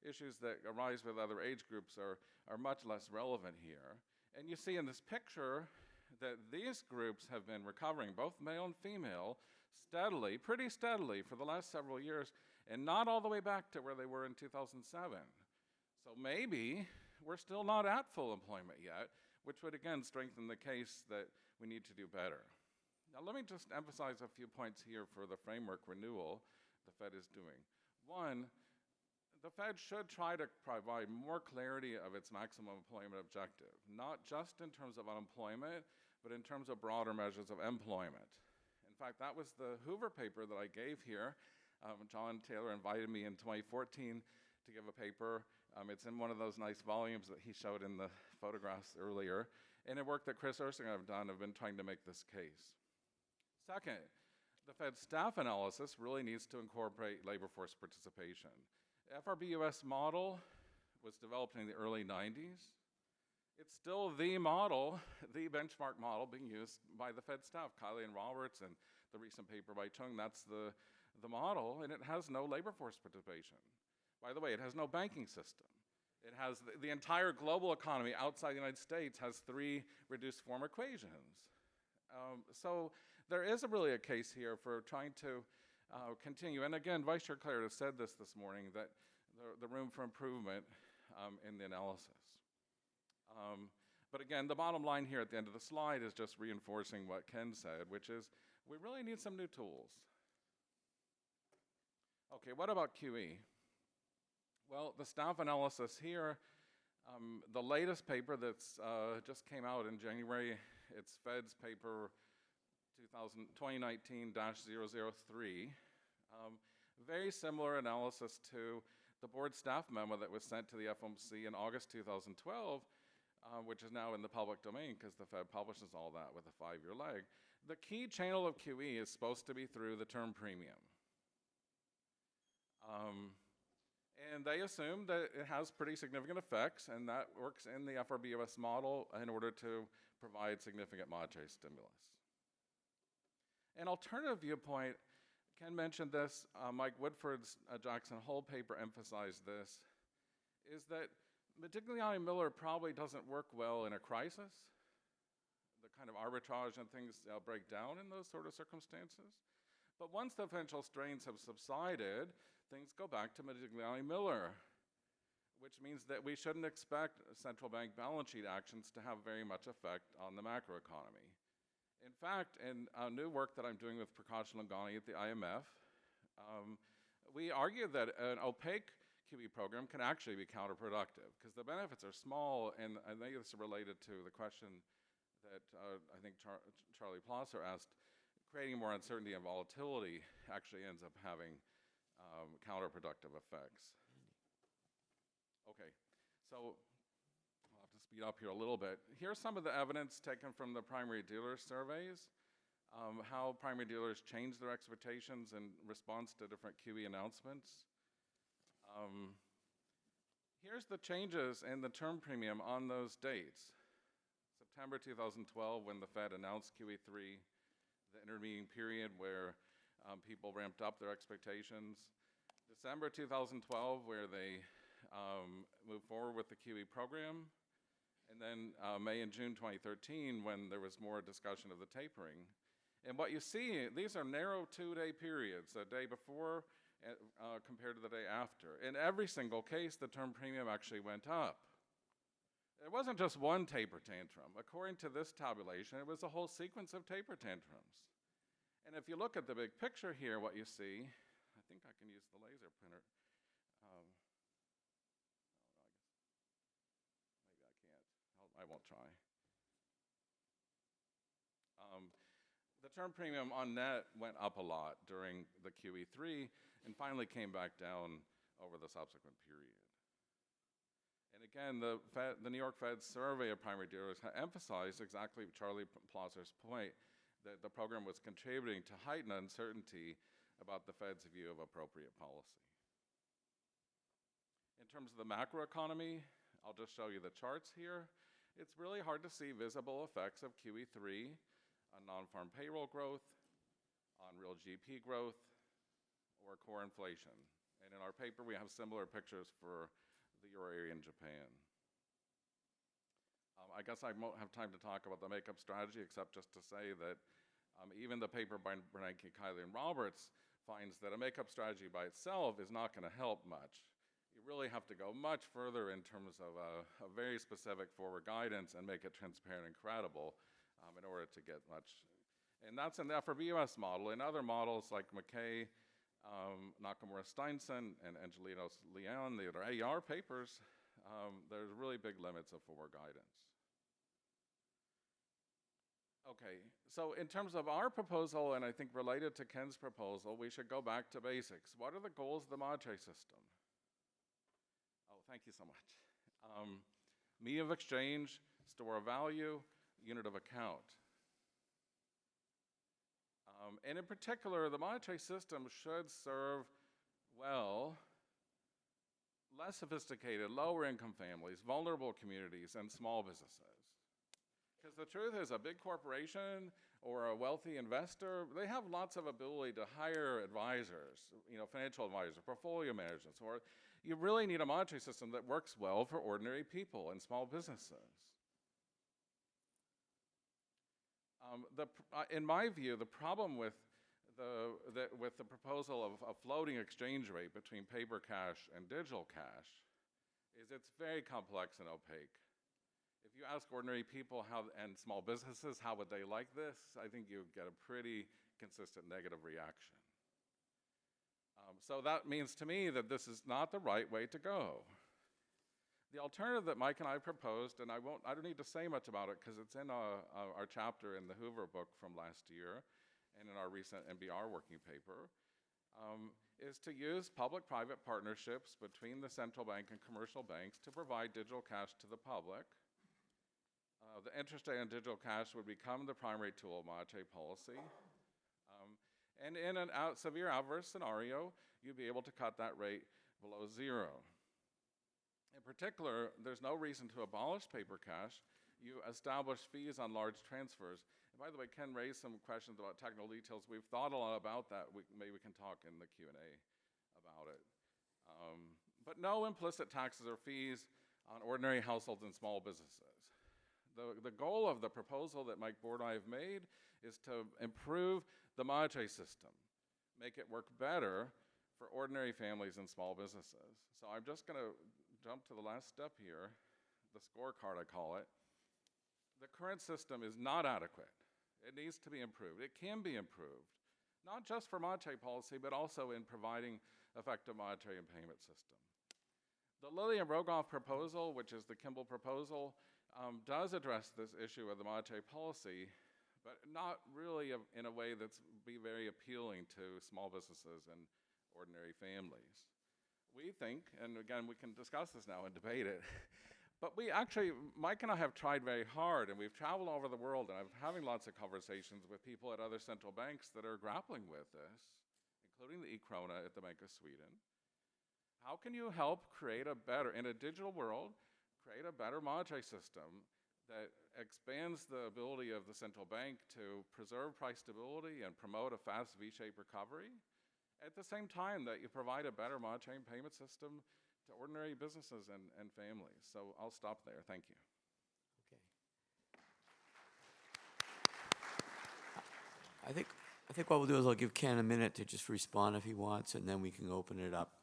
issues that arise with other age groups are much less relevant here. And you see in this picture that these groups have been recovering, both male and female, steadily, pretty steadily for the last several years, and not all the way back to where they were in 2007. So maybe we're still not at full employment yet, which would again strengthen the case that we need to do better. Now let me just emphasize a few points here for the framework renewal the Fed is doing. One, the Fed should try to provide more clarity of its maximum employment objective, not just in terms of unemployment, but in terms of broader measures of employment. In fact, that was the Hoover paper that I gave here. John Taylor invited me in 2014 to give a paper. It's in one of those nice volumes that he showed in the photographs earlier. And the work that Chris Ursing and I have done have been trying to make this case. Second, the Fed's staff analysis really needs to incorporate labor force participation. The FRB-US model was developed in the early 90s. It's still the model, the benchmark model being used by the Fed staff. Kiley and Roberts and the recent paper by Chung, that's the model, and it has no labor force participation. By the way, it has no banking system. It has the entire global economy outside the United States has 3 reduced form equations. So there is really a case here for trying to continue. And again, Vice Chair Claire has said this morning, that the room for improvement in the analysis. But again, the bottom line here at the end of the slide is just reinforcing what Ken said, which is we really need some new tools. Okay, what about QE? Well, the staff analysis here, the latest paper that's just came out in January, it's Fed's paper 2019-003. Very similar analysis to the board staff memo that was sent to the FOMC in August 2012, which is now in the public domain because the Fed publishes all that with a 5-year lag. The key channel of QE is supposed to be through the term premium. And they assume that it has pretty significant effects, and that works in the FRB-US model in order to provide significant monetary stimulus. An alternative viewpoint, Ken mentioned this, Mike Woodford's Jackson Hole paper emphasized this, is that Modigliani-Miller probably doesn't work well in a crisis. The kind of arbitrage and things break down in those sort of circumstances. But once the financial strains have subsided, things go back to Modigliani-Miller, which means that we shouldn't expect central bank balance sheet actions to have very much effect on the macroeconomy. In fact, in new work that I'm doing with Prakash Langani at the IMF, we argue that an opaque QE program can actually be counterproductive because the benefits are small, and I think this is related to the question that I think Charlie Plosser asked. Creating more uncertainty and volatility actually ends up having counterproductive effects. Okay, so I'll have to speed up here a little bit. Here's some of the evidence taken from the primary dealer surveys, how primary dealers change their expectations in response to different QE announcements. Here's the changes in the term premium on those dates. September 2012, when the Fed announced QE3, the intervening period where people ramped up their expectations. December 2012, where they moved forward with the QE program. And then May and June 2013, when there was more discussion of the tapering. And what you see, these are narrow 2-day periods, a day before compared to the day after. In every single case, the term premium actually went up. It wasn't just one taper tantrum. According to this tabulation, it was a whole sequence of taper tantrums. And if you look at the big picture here, what you see, I think I can use the laser printer. Maybe I can't. I won't try. The term premium on net went up a lot during the QE3 and finally came back down over the subsequent period. And again, the New York Fed's survey of primary dealers emphasized exactly Charlie Plosser's point that the program was contributing to heightened uncertainty about the Fed's view of appropriate policy. In terms of the macroeconomy, I'll just show you the charts here. It's really hard to see visible effects of QE3 on non-farm payroll growth, on real GDP growth, or core inflation. And in our paper, we have similar pictures for the euro area and Japan. I guess I won't have time to talk about the makeup strategy, except just to say that even the paper by Bernanke, Kiley, and Roberts finds that a makeup strategy by itself is not going to help much. You really have to go much further in terms of a very specific forward guidance and make it transparent and credible in order to get much. And that's in the FRBUS model. In other models like McKay, Nakamura-Steinson, and Angelinos-Leon, the other AR papers, there's really big limits of forward guidance. Okay, so in terms of our proposal, and I think related to Ken's proposal, we should go back to basics. What are the goals of the monetary system? Oh, thank you so much. Medium of exchange, store of value, unit of account. And in particular, the monetary system should serve, well, less sophisticated, lower income families, vulnerable communities, and small businesses. Because the truth is, a big corporation or a wealthy investor, they have lots of ability to hire advisors, financial advisors, portfolio managers, or you really need a monetary system that works well for ordinary people and small businesses. In my view, the problem with the proposal of a floating exchange rate between paper cash and digital cash is it's very complex and opaque. If you ask ordinary people and small businesses how would they like this, I think you get a pretty consistent negative reaction. So that means to me that this is not the right way to go. The alternative that Mike and I proposed, and I don't need to say much about it because it's in our chapter in the Hoover book from last year and in our recent NBR working paper, is to use public-private partnerships between the central bank and commercial banks to provide digital cash to the public. The interest rate on digital cash would become the primary tool of monetary policy. And in a severe adverse scenario, you'd be able to cut that rate below zero. In particular, there's no reason to abolish paper cash. You establish fees on large transfers. And by the way, Ken raised some questions about technical details. We've thought a lot about that. Maybe we can talk in the Q&A about it. But no implicit taxes or fees on ordinary households and small businesses. The goal of the proposal that Mike Bordo and I have made is to improve the monetary system, make it work better for ordinary families and small businesses. So I'm just going to jump to the last step here, the scorecard I call it. The current system is not adequate. It needs to be improved. It can be improved, not just for monetary policy, but also in providing effective monetary and payment system. The Lilley and Rogoff proposal, which is the Kimball proposal, does address this issue of the monetary policy, but not really in a way that's very appealing to small businesses and ordinary families. We think, and again, we can discuss this now and debate it, but Mike and I have tried very hard, and we've traveled all over the world, and I'm having lots of conversations with people at other central banks that are grappling with this, including the e-krona at the Bank of Sweden. How can you help create in a digital world, create a better monetary system that expands the ability of the central bank to preserve price stability and promote a fast V-shaped recovery, at the same time that you provide a better monetary and payment system to ordinary businesses and families. So I'll stop there. Thank you. Okay. I think what we'll do is I'll give Ken a minute to just respond if he wants, and then we can open it up.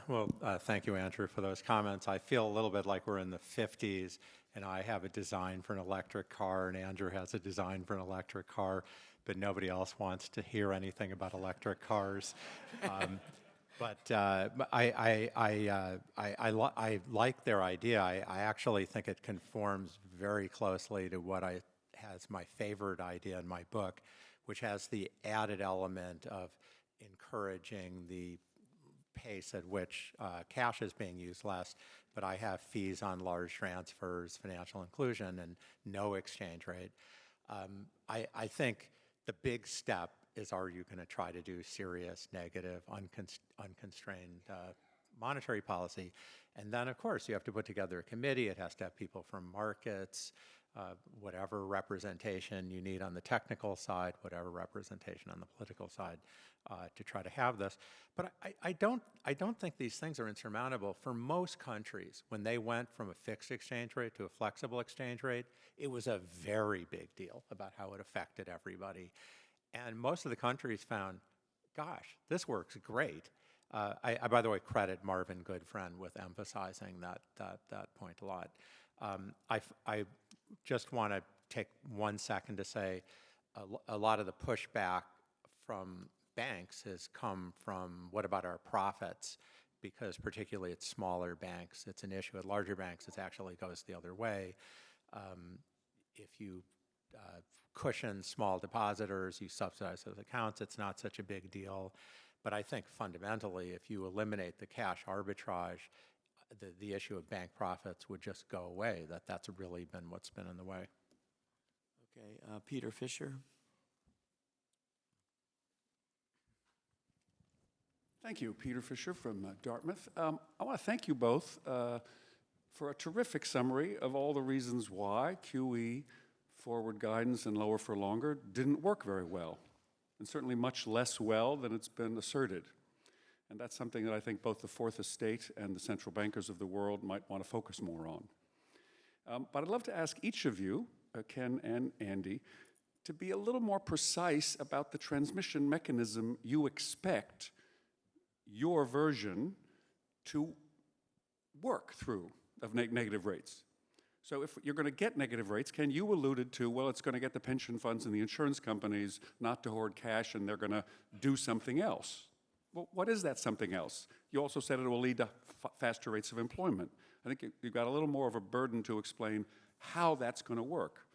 Well, thank you, Andrew, for those comments. I feel a little bit like we're in the 50s, and I have a design for an electric car, and Andrew has a design for an electric car, but nobody else wants to hear anything about electric cars. But I like their idea. I actually think it conforms very closely to what has my favorite idea in my book, which has the added element of encouraging the pace at which cash is being used less, but I have fees on large transfers, financial inclusion, and no exchange rate. I think the big step is, are you going to try to do serious, negative, unconstrained monetary policy? And then, of course, you have to put together a committee. It has to have people from markets, whatever representation you need on the technical side, whatever representation on the political side, to try to have this. But I don't think these things are insurmountable. For most countries, when they went from a fixed exchange rate to a flexible exchange rate, it was a very big deal about how it affected everybody. And most of the countries found, gosh, this works great. I, by the way, credit Marvin Goodfriend with emphasizing that point a lot. I just want to take 1 second to say a lot of the pushback from banks has come from, what about our profits? Because particularly at smaller banks, it's an issue. At larger banks, it actually goes the other way. If you cushion small depositors, you subsidize those accounts, it's not such a big deal. But I think fundamentally, if you eliminate the cash arbitrage, the issue of bank profits would just go away. That's really been what's been in the way. Okay, Peter Fisher. Thank you, Peter Fisher from Dartmouth. I want to thank you both for a terrific summary of all the reasons why QE, forward guidance, and lower for longer didn't work very well, and certainly much less well than it's been asserted. And that's something that I think both the Fourth Estate and the central bankers of the world might want to focus more on. But I'd love to ask each of you, Ken and Andy, to be a little more precise about the transmission mechanism you expect your version to work through of negative rates. So if you're going to get negative rates, Ken, you alluded to, well, it's going to get the pension funds and the insurance companies not to hoard cash, and they're going to do something else. Well, what is that something else? You also said it will lead to faster rates of employment. I think you've got a little more of a burden to explain how that's going to work.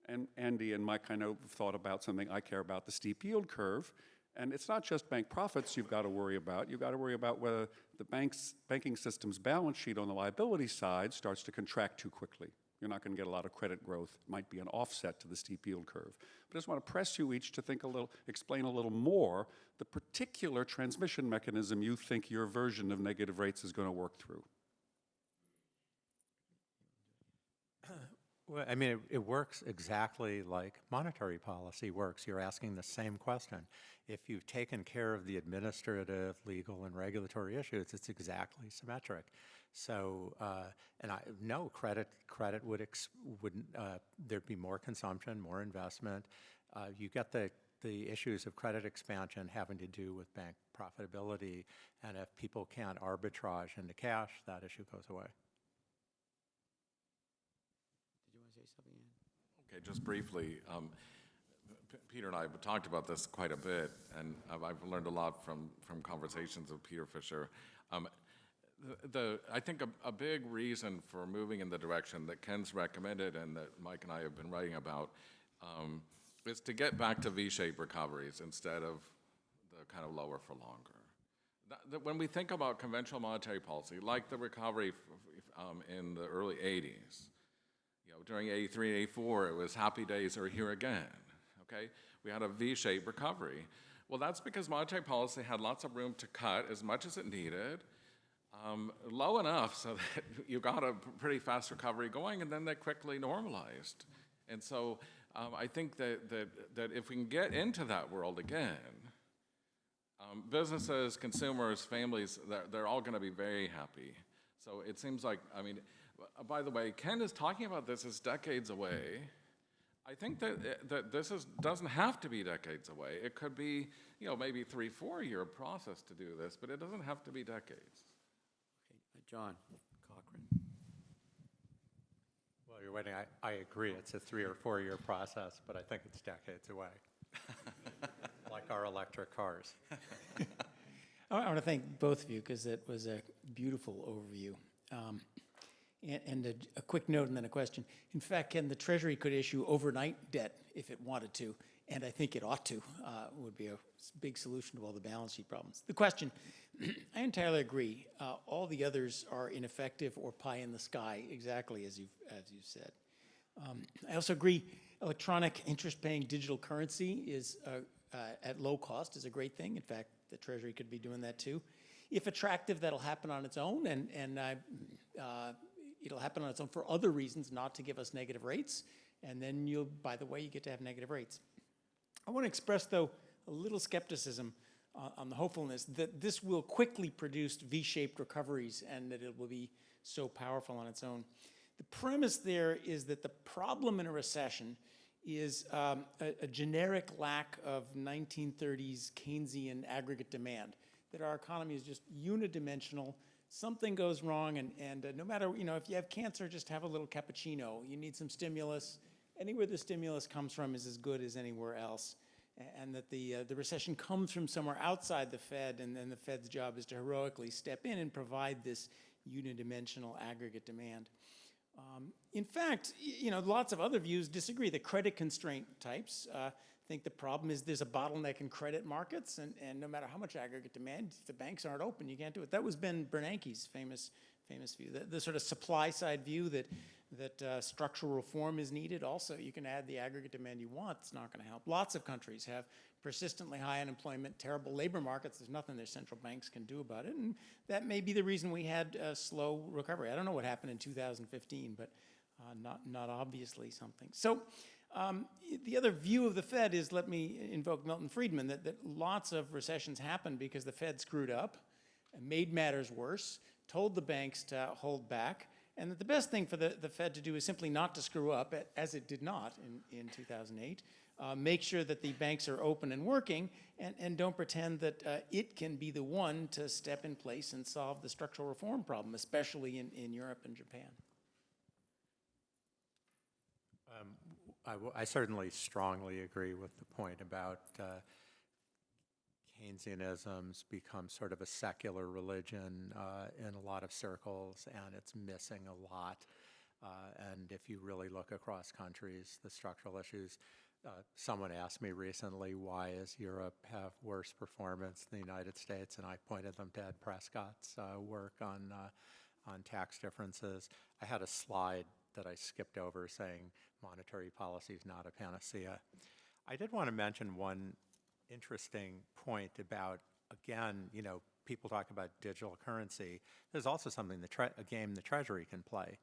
And Andy and Mike, I know, have thought about something I care about, the steep yield curve. And it's not just bank profits you've got to worry about. You've got to worry about whether the banking system's balance sheet on the liability side starts to contract too quickly. You're not going to get a lot of credit growth. It might be an offset to the steep yield curve. But I just want to press you each to think a little, explain a little more the particular transmission mechanism you think your version of negative rates is going to work through. Well, I mean, it works exactly like monetary policy works. You're asking the same question. If you've taken care of the administrative, legal, and regulatory issues, it's exactly symmetric. So, and I know credit would there'd be more consumption, more investment. You get the issues of credit expansion having to do with bank profitability, and if people can't arbitrage into cash, that issue goes away. Okay, just briefly, Peter and I have talked about this quite a bit, and I've learned a lot from conversations with Peter Fisher. I think a big reason for moving in the direction that Ken's recommended and that Mike and I have been writing about is to get back to V-shaped recoveries instead of the kind of lower for longer. When we think about conventional monetary policy, like the recovery in the early 80s, during 83 and 84, it was happy days are here again, okay? We had a V-shaped recovery. Well, that's because monetary policy had lots of room to cut as much as it needed, low enough so that you got a pretty fast recovery going, and then they quickly normalized. And so I think that if we can get into that world again, businesses, consumers, families, they're all going to be very happy. So it seems like, I mean, by the way, Ken is talking about this as decades away. I think that this doesn't have to be decades away. It could be, maybe 3-4 year process to do this, but it doesn't have to be decades. Okay, John Cochran. Well, you're waiting. I agree. It's a 3 or 4 year process, but I think it's decades away, like our electric cars. I want to thank both of you because it was a beautiful overview. And a quick note and then a question. In fact, Ken, the Treasury could issue overnight debt if it wanted to, and I think it ought to. It would be a big solution to all the balance sheet problems. The question, I entirely agree. All the others are ineffective or pie in the sky, exactly as you've said. I also agree electronic interest-paying digital currency is at low cost is a great thing. In fact, the Treasury could be doing that too. If attractive, that'll happen on its own, and it'll happen on its own for other reasons, not to give us negative rates. And then by the way, you get to have negative rates. I want to express, though, a little skepticism on the hopefulness that this will quickly produce V-shaped recoveries and that it will be so powerful on its own. The premise there is that the problem in a recession is a generic lack of 1930s Keynesian aggregate demand, that our economy is just unidimensional. Something goes wrong, and no matter, if you have cancer, just have a little cappuccino. You need some stimulus. Anywhere the stimulus comes from is as good as anywhere else. And that the recession comes from somewhere outside the Fed, and then the Fed's job is to heroically step in and provide this unidimensional aggregate demand. In fact, lots of other views disagree. The credit constraint types think the problem is there's a bottleneck in credit markets, and no matter how much aggregate demand, if the banks aren't open, you can't do it. That was Ben Bernanke's famous view. The sort of supply side view that structural reform is needed. Also, you can add the aggregate demand you want. It's not going to help. Lots of countries have persistently high unemployment, terrible labor markets. There's nothing their central banks can do about it. And that may be the reason we had a slow recovery. I don't know what happened in 2015, but not obviously something. So the other view of the Fed is, let me invoke Milton Friedman, that lots of recessions happen because the Fed screwed up, made matters worse, told the banks to hold back, and that the best thing for the Fed to do is simply not to screw up, as it did not in 2008. Make sure that the banks are open and working, and don't pretend that it can be the one to step in place and solve the structural reform problem, especially in Europe and Japan. I certainly strongly agree with the point about Keynesianism's become sort of a secular religion in a lot of circles, and it's missing a lot. And if you really look across countries, the structural issues, someone asked me recently, why does Europe have worse performance than the United States? And I pointed them to Ed Prescott's work on tax differences. I had a slide that I skipped over saying monetary policy is not a panacea. I did want to mention one interesting point about, again, people talk about digital currency. There's also something, a game the Treasury can play.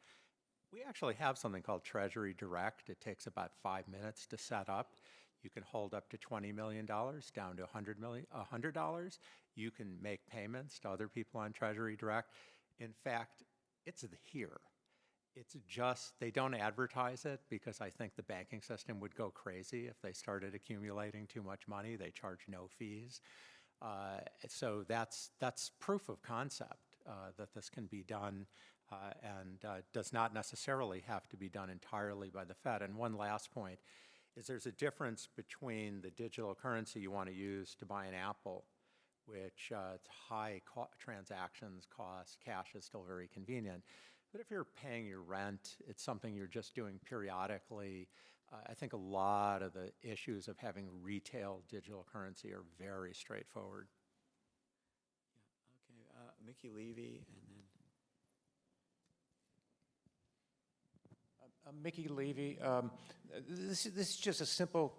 We actually have something called Treasury Direct. It takes about 5 minutes to set up. You can hold up to $20 million down to $100. You can make payments to other people on Treasury Direct. In fact, it's here. It's just, they don't advertise it because I think the banking system would go crazy if they started accumulating too much money. They charge no fees. So that's proof of concept that this can be done and does not necessarily have to be done entirely by the Fed. And one last point is there's a difference between the digital currency you want to use to buy an apple, which it's high transactions cost, cash is still very convenient. But if you're paying your rent, it's something you're just doing periodically. I think a lot of the issues of having retail digital currency are very straightforward. Yeah, okay, Mickey Levy, and then Mickey Levy, this is just a simple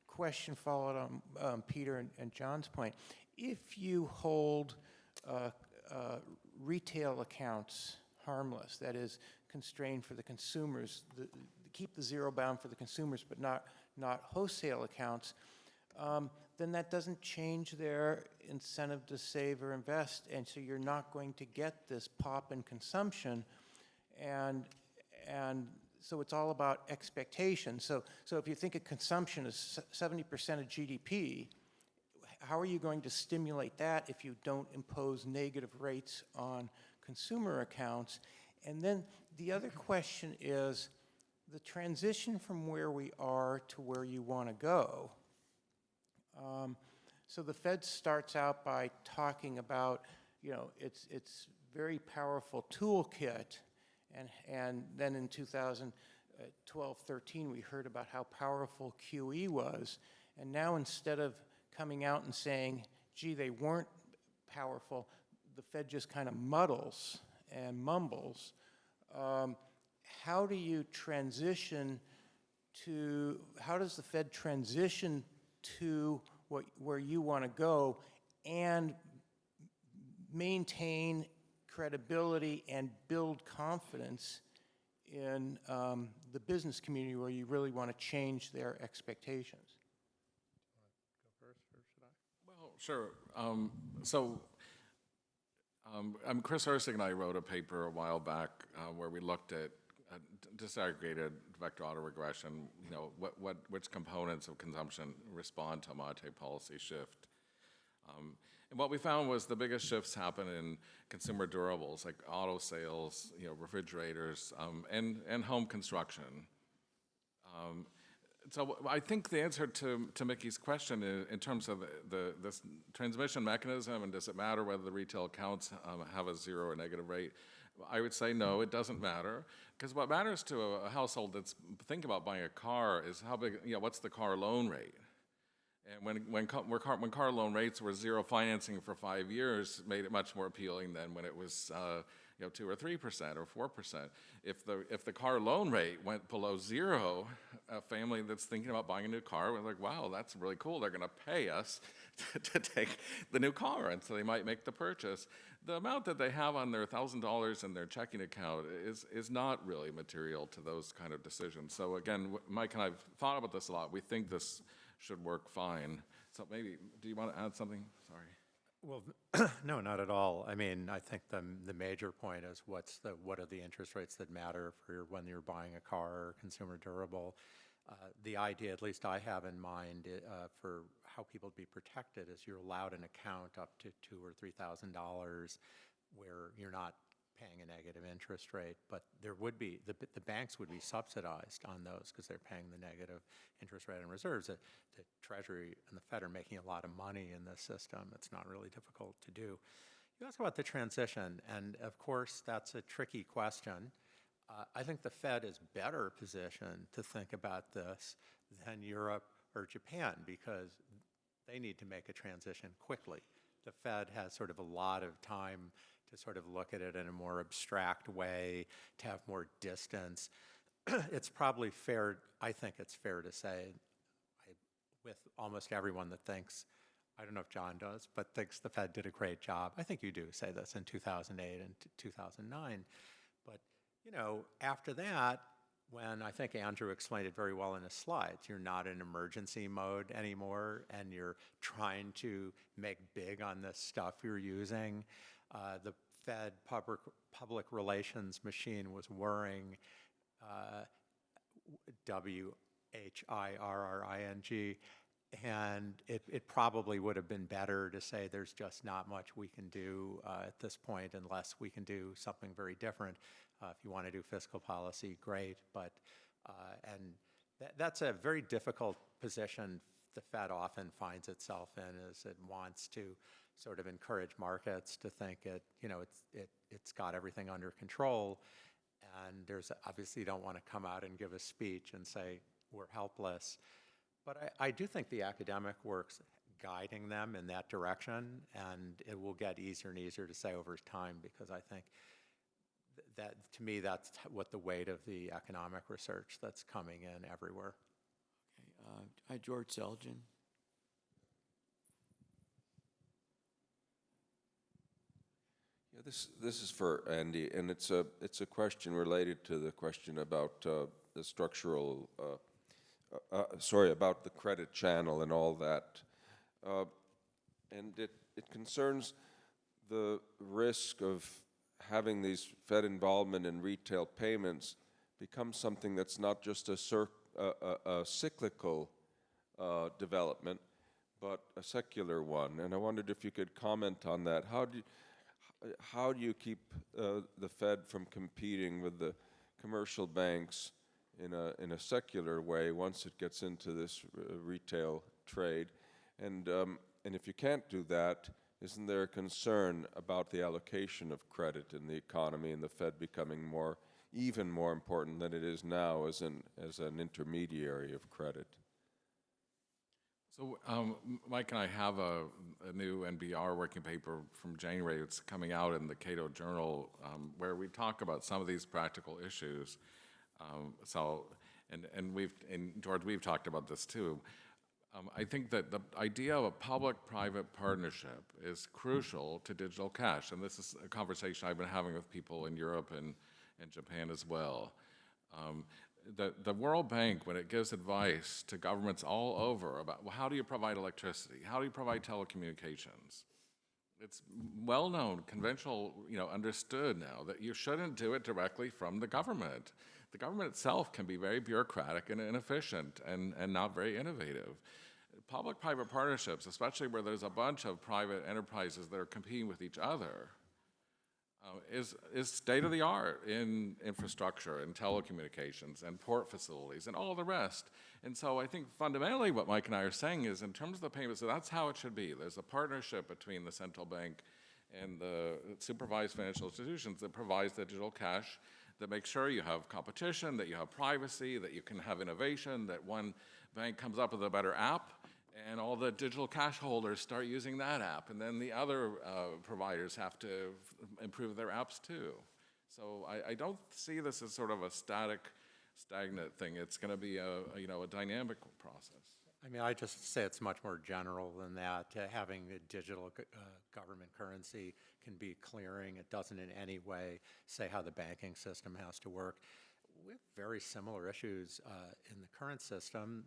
question followed on Peter and John's point. If you hold retail accounts harmless, that is constrained for the consumers, keep the zero bound for the consumers, but not wholesale accounts, then that doesn't change their incentive to save or invest, and so you're not going to get this pop in consumption, and so it's all about expectation. So if you think of consumption as 70% of GDP, how are you going to stimulate that if you don't impose negative rates on consumer accounts? And then the other question is the transition from where we are to where you want to go. So the Fed starts out by talking about, its very powerful toolkit, and then in 2012-13 we heard about how powerful QE was, and now instead of coming out and saying, gee, they weren't powerful, the Fed just kind of muddles and mumbles. How do you transition to, how does the Fed transition to where you want to go and maintain credibility and build confidence in the business community where you really want to change their expectations. Well, sure. Chris Ursig and I wrote a paper a while back where we looked at disaggregated vector autoregression, which components of consumption respond to a monetary policy shift. And what we found was the biggest shifts happen in consumer durables, like auto sales, refrigerators, and home construction. So I think the answer to Mickey's question is, in terms of this transmission mechanism, and does it matter whether the retail accounts have a zero or negative rate? I would say no, it doesn't matter, because what matters to a household that's thinking about buying a car is how big, what's the car loan rate? And when car loan rates were zero financing for 5 years, it made it much more appealing than when it was 2 or 3% or 4%. If the car loan rate went below zero, a family that's thinking about buying a new car was like, wow, that's really cool. They're going to pay us to take the new car, and so they might make the purchase. The amount that they have on their $1,000 in their checking account is not really material to those kind of decisions. So again, Mike and I have thought about this a lot. We think this should work fine. So maybe, do you want to add something? Sorry. Well, no, not at all. I mean, I think the major point is what are the interest rates that matter for when you're buying a car or consumer durable. The idea, at least I have in mind, for how people be protected is you're allowed an account up to $2,000 or $3,000 where you're not paying a negative interest rate, but there would be, the banks would be subsidized on those because they're paying the negative interest rate on reserves. The Treasury and the Fed are making a lot of money in this system. It's not really difficult to do. You asked about the transition, and of course, that's a tricky question. I think the Fed is better positioned to think about this than Europe or Japan because they need to make a transition quickly. The Fed has sort of a lot of time to sort of look at it in a more abstract way, to have more distance. It's probably fair, I think it's fair to say, with almost everyone that thinks, I don't know if John does, but thinks the Fed did a great job. I think you do say this in 2008 and 2009. But, after that, when I think Andrew explained it very well in his slides, you're not in emergency mode anymore, and you're trying to make big on this stuff you're using. The Fed public relations machine was whirring, WHIRRING, and it probably would have been better to say there's just not much we can do at this point unless we can do something very different. If you want to do fiscal policy, great, but that's a very difficult position the Fed often finds itself in, is it wants to sort of encourage markets to think it's got everything under control, and there's obviously don't want to come out and give a speech and say we're helpless. But I do think the academic work's guiding them in that direction, and it will get easier and easier to say over time, because I think that, to me, that's what the weight of the economic research that's coming in everywhere. Okay. Hi, George Selgin. Yeah, this is for Andy, and it's a question related to the question about the structural, about the credit channel and all that, and it concerns the risk of having these Fed involvement in retail payments become something that's not just a cyclical development, but a secular one. And I wondered if you could comment on that. How do you keep the Fed from competing with the commercial banks in a secular way once it gets into this retail trade? And if you can't do that, isn't there a concern about the allocation of credit in the economy and the Fed becoming even more important than it is now as an intermediary of credit? So Mike and I have a new NBR working paper from January. It's coming out in the Cato Journal, where we talk about some of these practical issues. And George, we've talked about this too. I think that the idea of a public-private partnership is crucial to digital cash, and this is a conversation I've been having with people in Europe and Japan as well. The World Bank, when it gives advice to governments all over about, well, how do you provide electricity? How do you provide telecommunications? It's well-known, conventional, understood now that you shouldn't do it directly from the government. The government itself can be very bureaucratic and inefficient and not very innovative. Public-private partnerships, especially where there's a bunch of private enterprises that are competing with each other, is state-of-the-art in infrastructure and telecommunications and port facilities and all the rest. And so I think fundamentally what Mike and I are saying is, in terms of the payments, so that's how it should be. There's a partnership between the central bank and the supervised financial institutions that provides the digital cash, that makes sure you have competition, that you have privacy, that you can have innovation, that one bank comes up with a better app, and all the digital cash holders start using that app, and then the other providers have to improve their apps too. So I don't see this as sort of a stagnant thing. It's going to be a dynamic process. I mean, I just say it's much more general than that. Having a digital government currency can be clearing. It doesn't in any way say how the banking system has to work. We have very similar issues in the current system.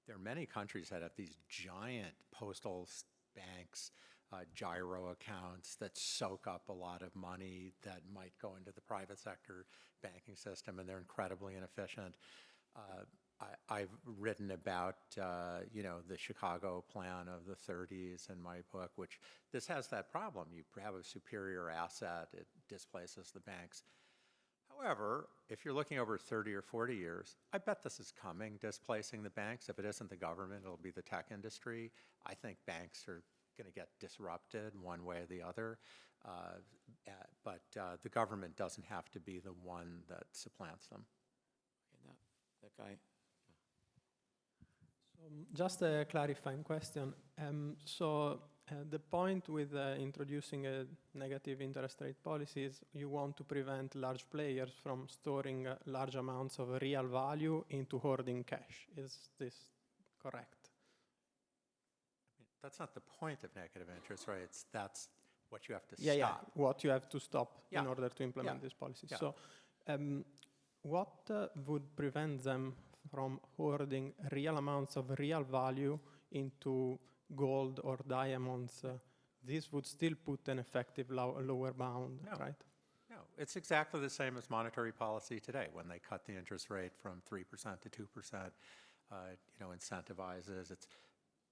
There are many countries that have these giant postal banks, gyro accounts that soak up a lot of money that might go into the private sector banking system, and they're incredibly inefficient. I've written about, the Chicago plan of the 30s in my book, which this has that problem. You have a superior asset, it displaces the banks. However, if you're looking over 30 or 40 years, I bet this is coming, displacing the banks. If it isn't the government, it'll be the tech industry. I think banks are going to get disrupted one way or the other. But the government doesn't have to be the one that supplants them. And that guy. Just a clarifying question. The point with introducing a negative interest rate policy is you want to prevent large players from storing large amounts of real value into hoarding cash. Is this correct? That's not the point of negative interest rates. That's what you have to Yeah, stop. what you have to stop Yeah. in order to implement Yeah. this policy. Yeah. So what would prevent them from hoarding real amounts of real value into gold or diamonds? This would still put an effective lower bound, No. right? No, it's exactly the same as monetary policy today. When they cut the interest rate from 3% to 2%, incentivizes. It's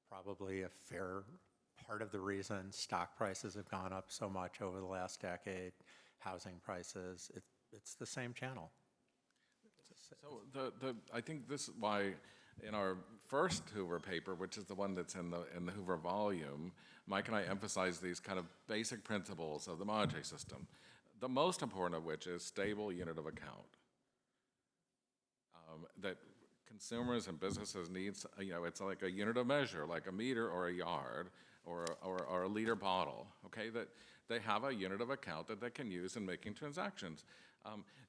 probably a fair part of the reason stock prices have gone up so much over the last decade, housing prices. It's the same channel. So I think this is why in our first Hoover paper, which is the one that's in the Hoover volume, Mike and I emphasize these kind of basic principles of the monetary system, the most important of which is stable unit of account. That consumers and businesses need, it's like a unit of measure, like a meter or a yard or a liter bottle, okay? That they have a unit of account that they can use in making transactions.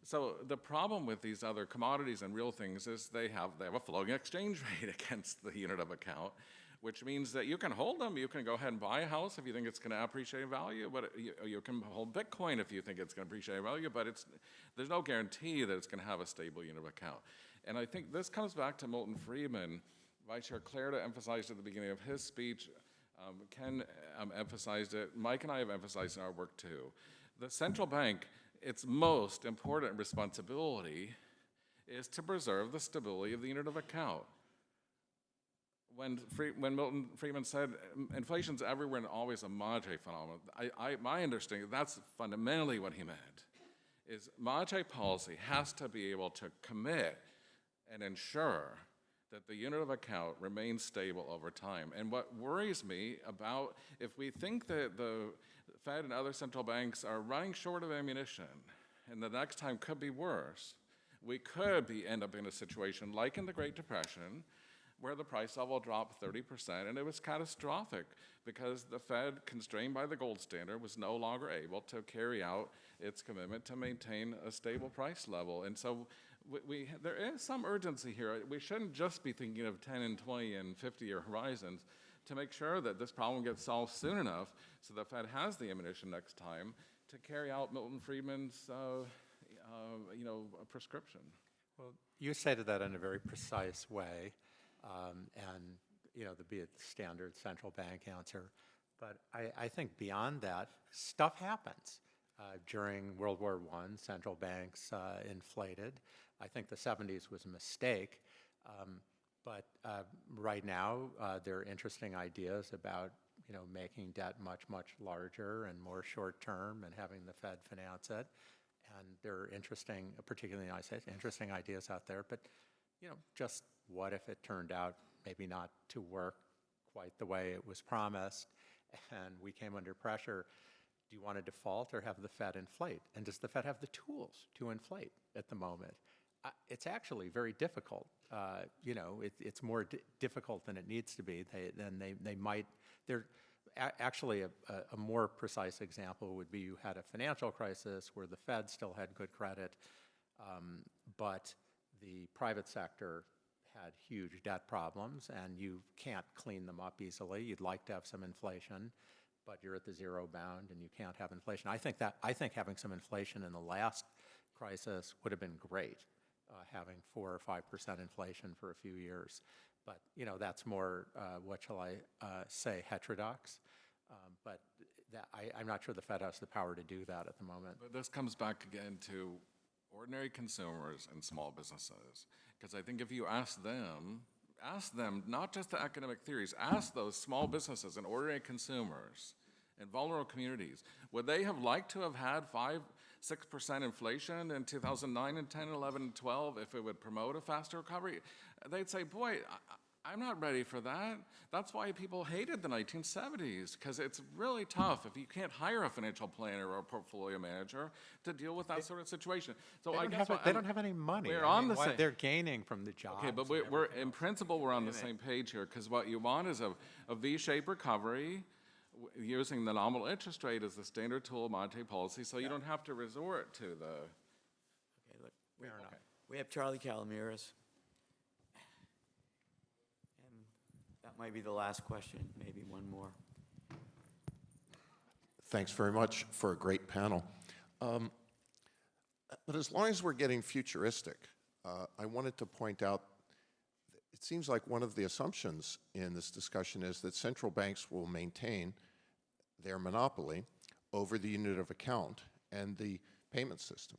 So the problem with these other commodities and real things is they have a floating exchange rate against the unit of account, which means that you can hold them. You can go ahead and buy a house if you think it's going to appreciate in value, but you can hold Bitcoin if you think it's going to appreciate in value, but there's no guarantee that it's going to have a stable unit of account. And I think this comes back to Milton Friedman. Vice Chair Clarida emphasized at the beginning of his speech. Ken emphasized it. Mike and I have emphasized in our work too. The central bank, its most important responsibility is to preserve the stability of the unit of account. When Milton Friedman said inflation's everywhere and always a monetary phenomenon, my understanding, that's fundamentally what he meant, is monetary policy has to be able to commit and ensure that the unit of account remains stable over time. And what worries me about, if we think that the Fed and other central banks are running short of ammunition, and the next time could be worse, we could end up in a situation like in the Great Depression, where the price level dropped 30%, and it was catastrophic because the Fed, constrained by the gold standard, was no longer able to carry out its commitment to maintain a stable price level. And so there is some urgency here. We shouldn't just be thinking of 10 and 20 and 50-year horizons to make sure that this problem gets solved soon enough so the Fed has the ammunition next time to carry out Milton Friedman's, prescription. Well, you stated that in a very precise way, and, the standard central bank answer. But I think beyond that, stuff happens. During World War I, central banks inflated. I think the 70s was a mistake. But right now, there are interesting ideas about, making debt much, much larger and more short-term and having the Fed finance it. And there are interesting, particularly in the United States, interesting ideas out there. But, just what if it turned out maybe not to work quite the way it was promised and we came under pressure? Do you want to default or have the Fed inflate? And does the Fed have the tools to inflate at the moment? It's actually very difficult. It's more difficult than it needs to be. They might. Actually, a more precise example would be you had a financial crisis where the Fed still had good credit, but the private sector had huge debt problems, and you can't clean them up easily. You'd like to have some inflation, but you're at the zero bound and you can't have inflation. I think having some inflation in the last crisis would have been great, having 4 or 5% inflation for a few years. But that's more, what shall I say, heterodox. But I'm not sure the Fed has the power to do that at the moment. But this comes back again to ordinary consumers and small businesses. Because I think if you ask them, not just the academic theories, ask those small businesses and ordinary consumers and vulnerable communities, would they have liked to have had 5-6% inflation in 2009 and 10, 11, and 12 if it would promote a faster recovery? They'd say, boy, I'm not ready for that. That's why people hated the 1970s, because it's really tough if you can't hire a financial planner or a portfolio manager to deal with that sort of situation. So they don't have any money. We're on the same. They're gaining from the jobs. Okay, but we're in principle, we're on the same page here, because what you want is a V-shaped recovery using the nominal interest rate as the standard tool of monetary policy, so you don't have to resort to the. Okay, look, we have Charlie Calamiris. And that might be the last question, maybe one more. Thanks very much for a great panel. But as long as we're getting futuristic, I wanted to point out, it seems like one of the assumptions in this discussion is that central banks will maintain their monopoly over the unit of account and the payment system.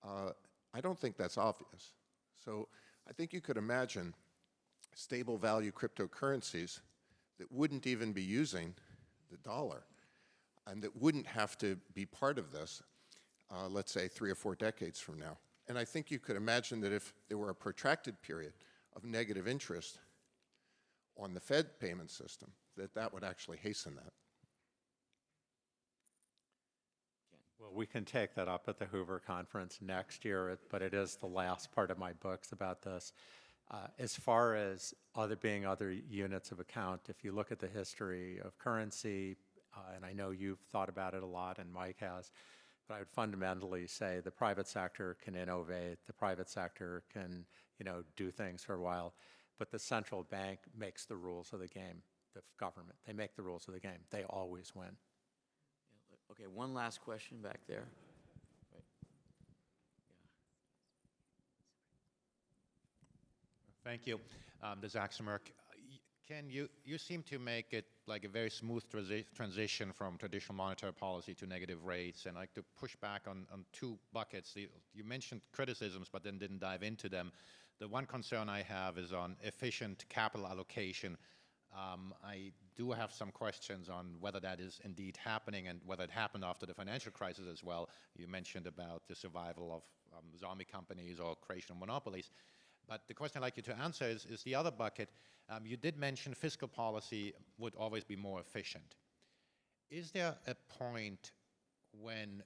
I don't think that's obvious. So I think you could imagine stable value cryptocurrencies that wouldn't even be using the dollar and that wouldn't have to be part of this, let's say 3 or 4 decades from now. And I think you could imagine that if there were a protracted period of negative interest on the Fed payment system, that would actually hasten that. Well, we can take that up at the Hoover conference next year, but it is the last part of my books about this. As far as other units of account, if you look at the history of currency, and I know you've thought about it a lot and Mike has, but I would fundamentally say the private sector can innovate, the private sector can, do things for a while, but the central bank makes the rules of the game, the government. They make the rules of the game. They always win. Okay, one last question back there. Right. Thank you. This is Axelmerk. Ken, you seem to make it like a very smooth transition from traditional monetary policy to negative rates, and I'd like to push back on 2 buckets. You mentioned criticisms, but then didn't dive into them. The one concern I have is on efficient capital allocation. I do have some questions on whether that is indeed happening and whether it happened after the financial crisis as well. You mentioned about the survival of zombie companies or creation of monopolies. But the question I'd like you to answer is the other bucket. You did mention fiscal policy would always be more efficient. Is there a point when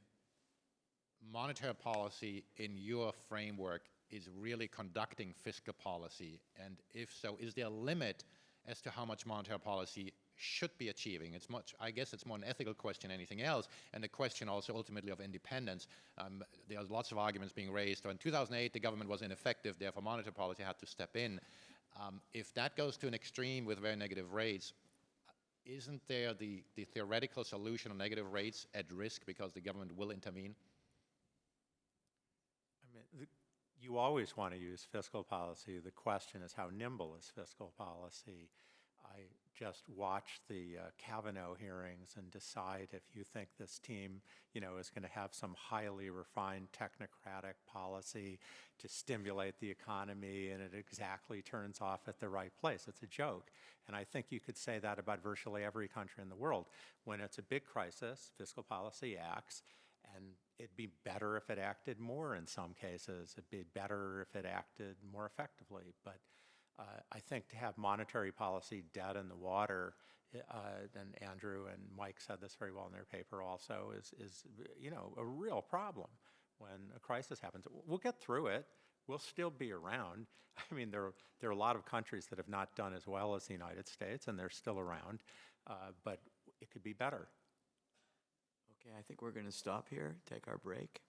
monetary policy in your framework is really conducting fiscal policy? And if so, is there a limit as to how much monetary policy should be achieving. It's much, I guess it's more an ethical question than anything else, and the question also ultimately of independence. There are lots of arguments being raised. So in 2008, the government was ineffective, therefore monetary policy had to step in. If that goes to an extreme with very negative rates, isn't there the theoretical solution of negative rates at risk because the government will intervene? I mean, you always want to use fiscal policy. The question is how nimble is fiscal policy? I just watched the Kavanaugh hearings and decide if you think this team, you know, is going to have some highly refined technocratic policy to stimulate the economy and it exactly turns off at the right place. It's a joke. And I think you could say that about virtually every country in the world. When it's a big crisis, fiscal policy acts, and it'd be better if it acted more in some cases. It'd be better if it acted more effectively. But I think to have monetary policy dead in the water, and Andrew and Mike said this very well in their paper also, is you know, a real problem when a crisis happens. We'll get through it. We'll still be around. I mean, there are a lot of countries that have not done as well as the United States, and they're still around, but it could be better. Okay, I think we're going to stop here, take our break.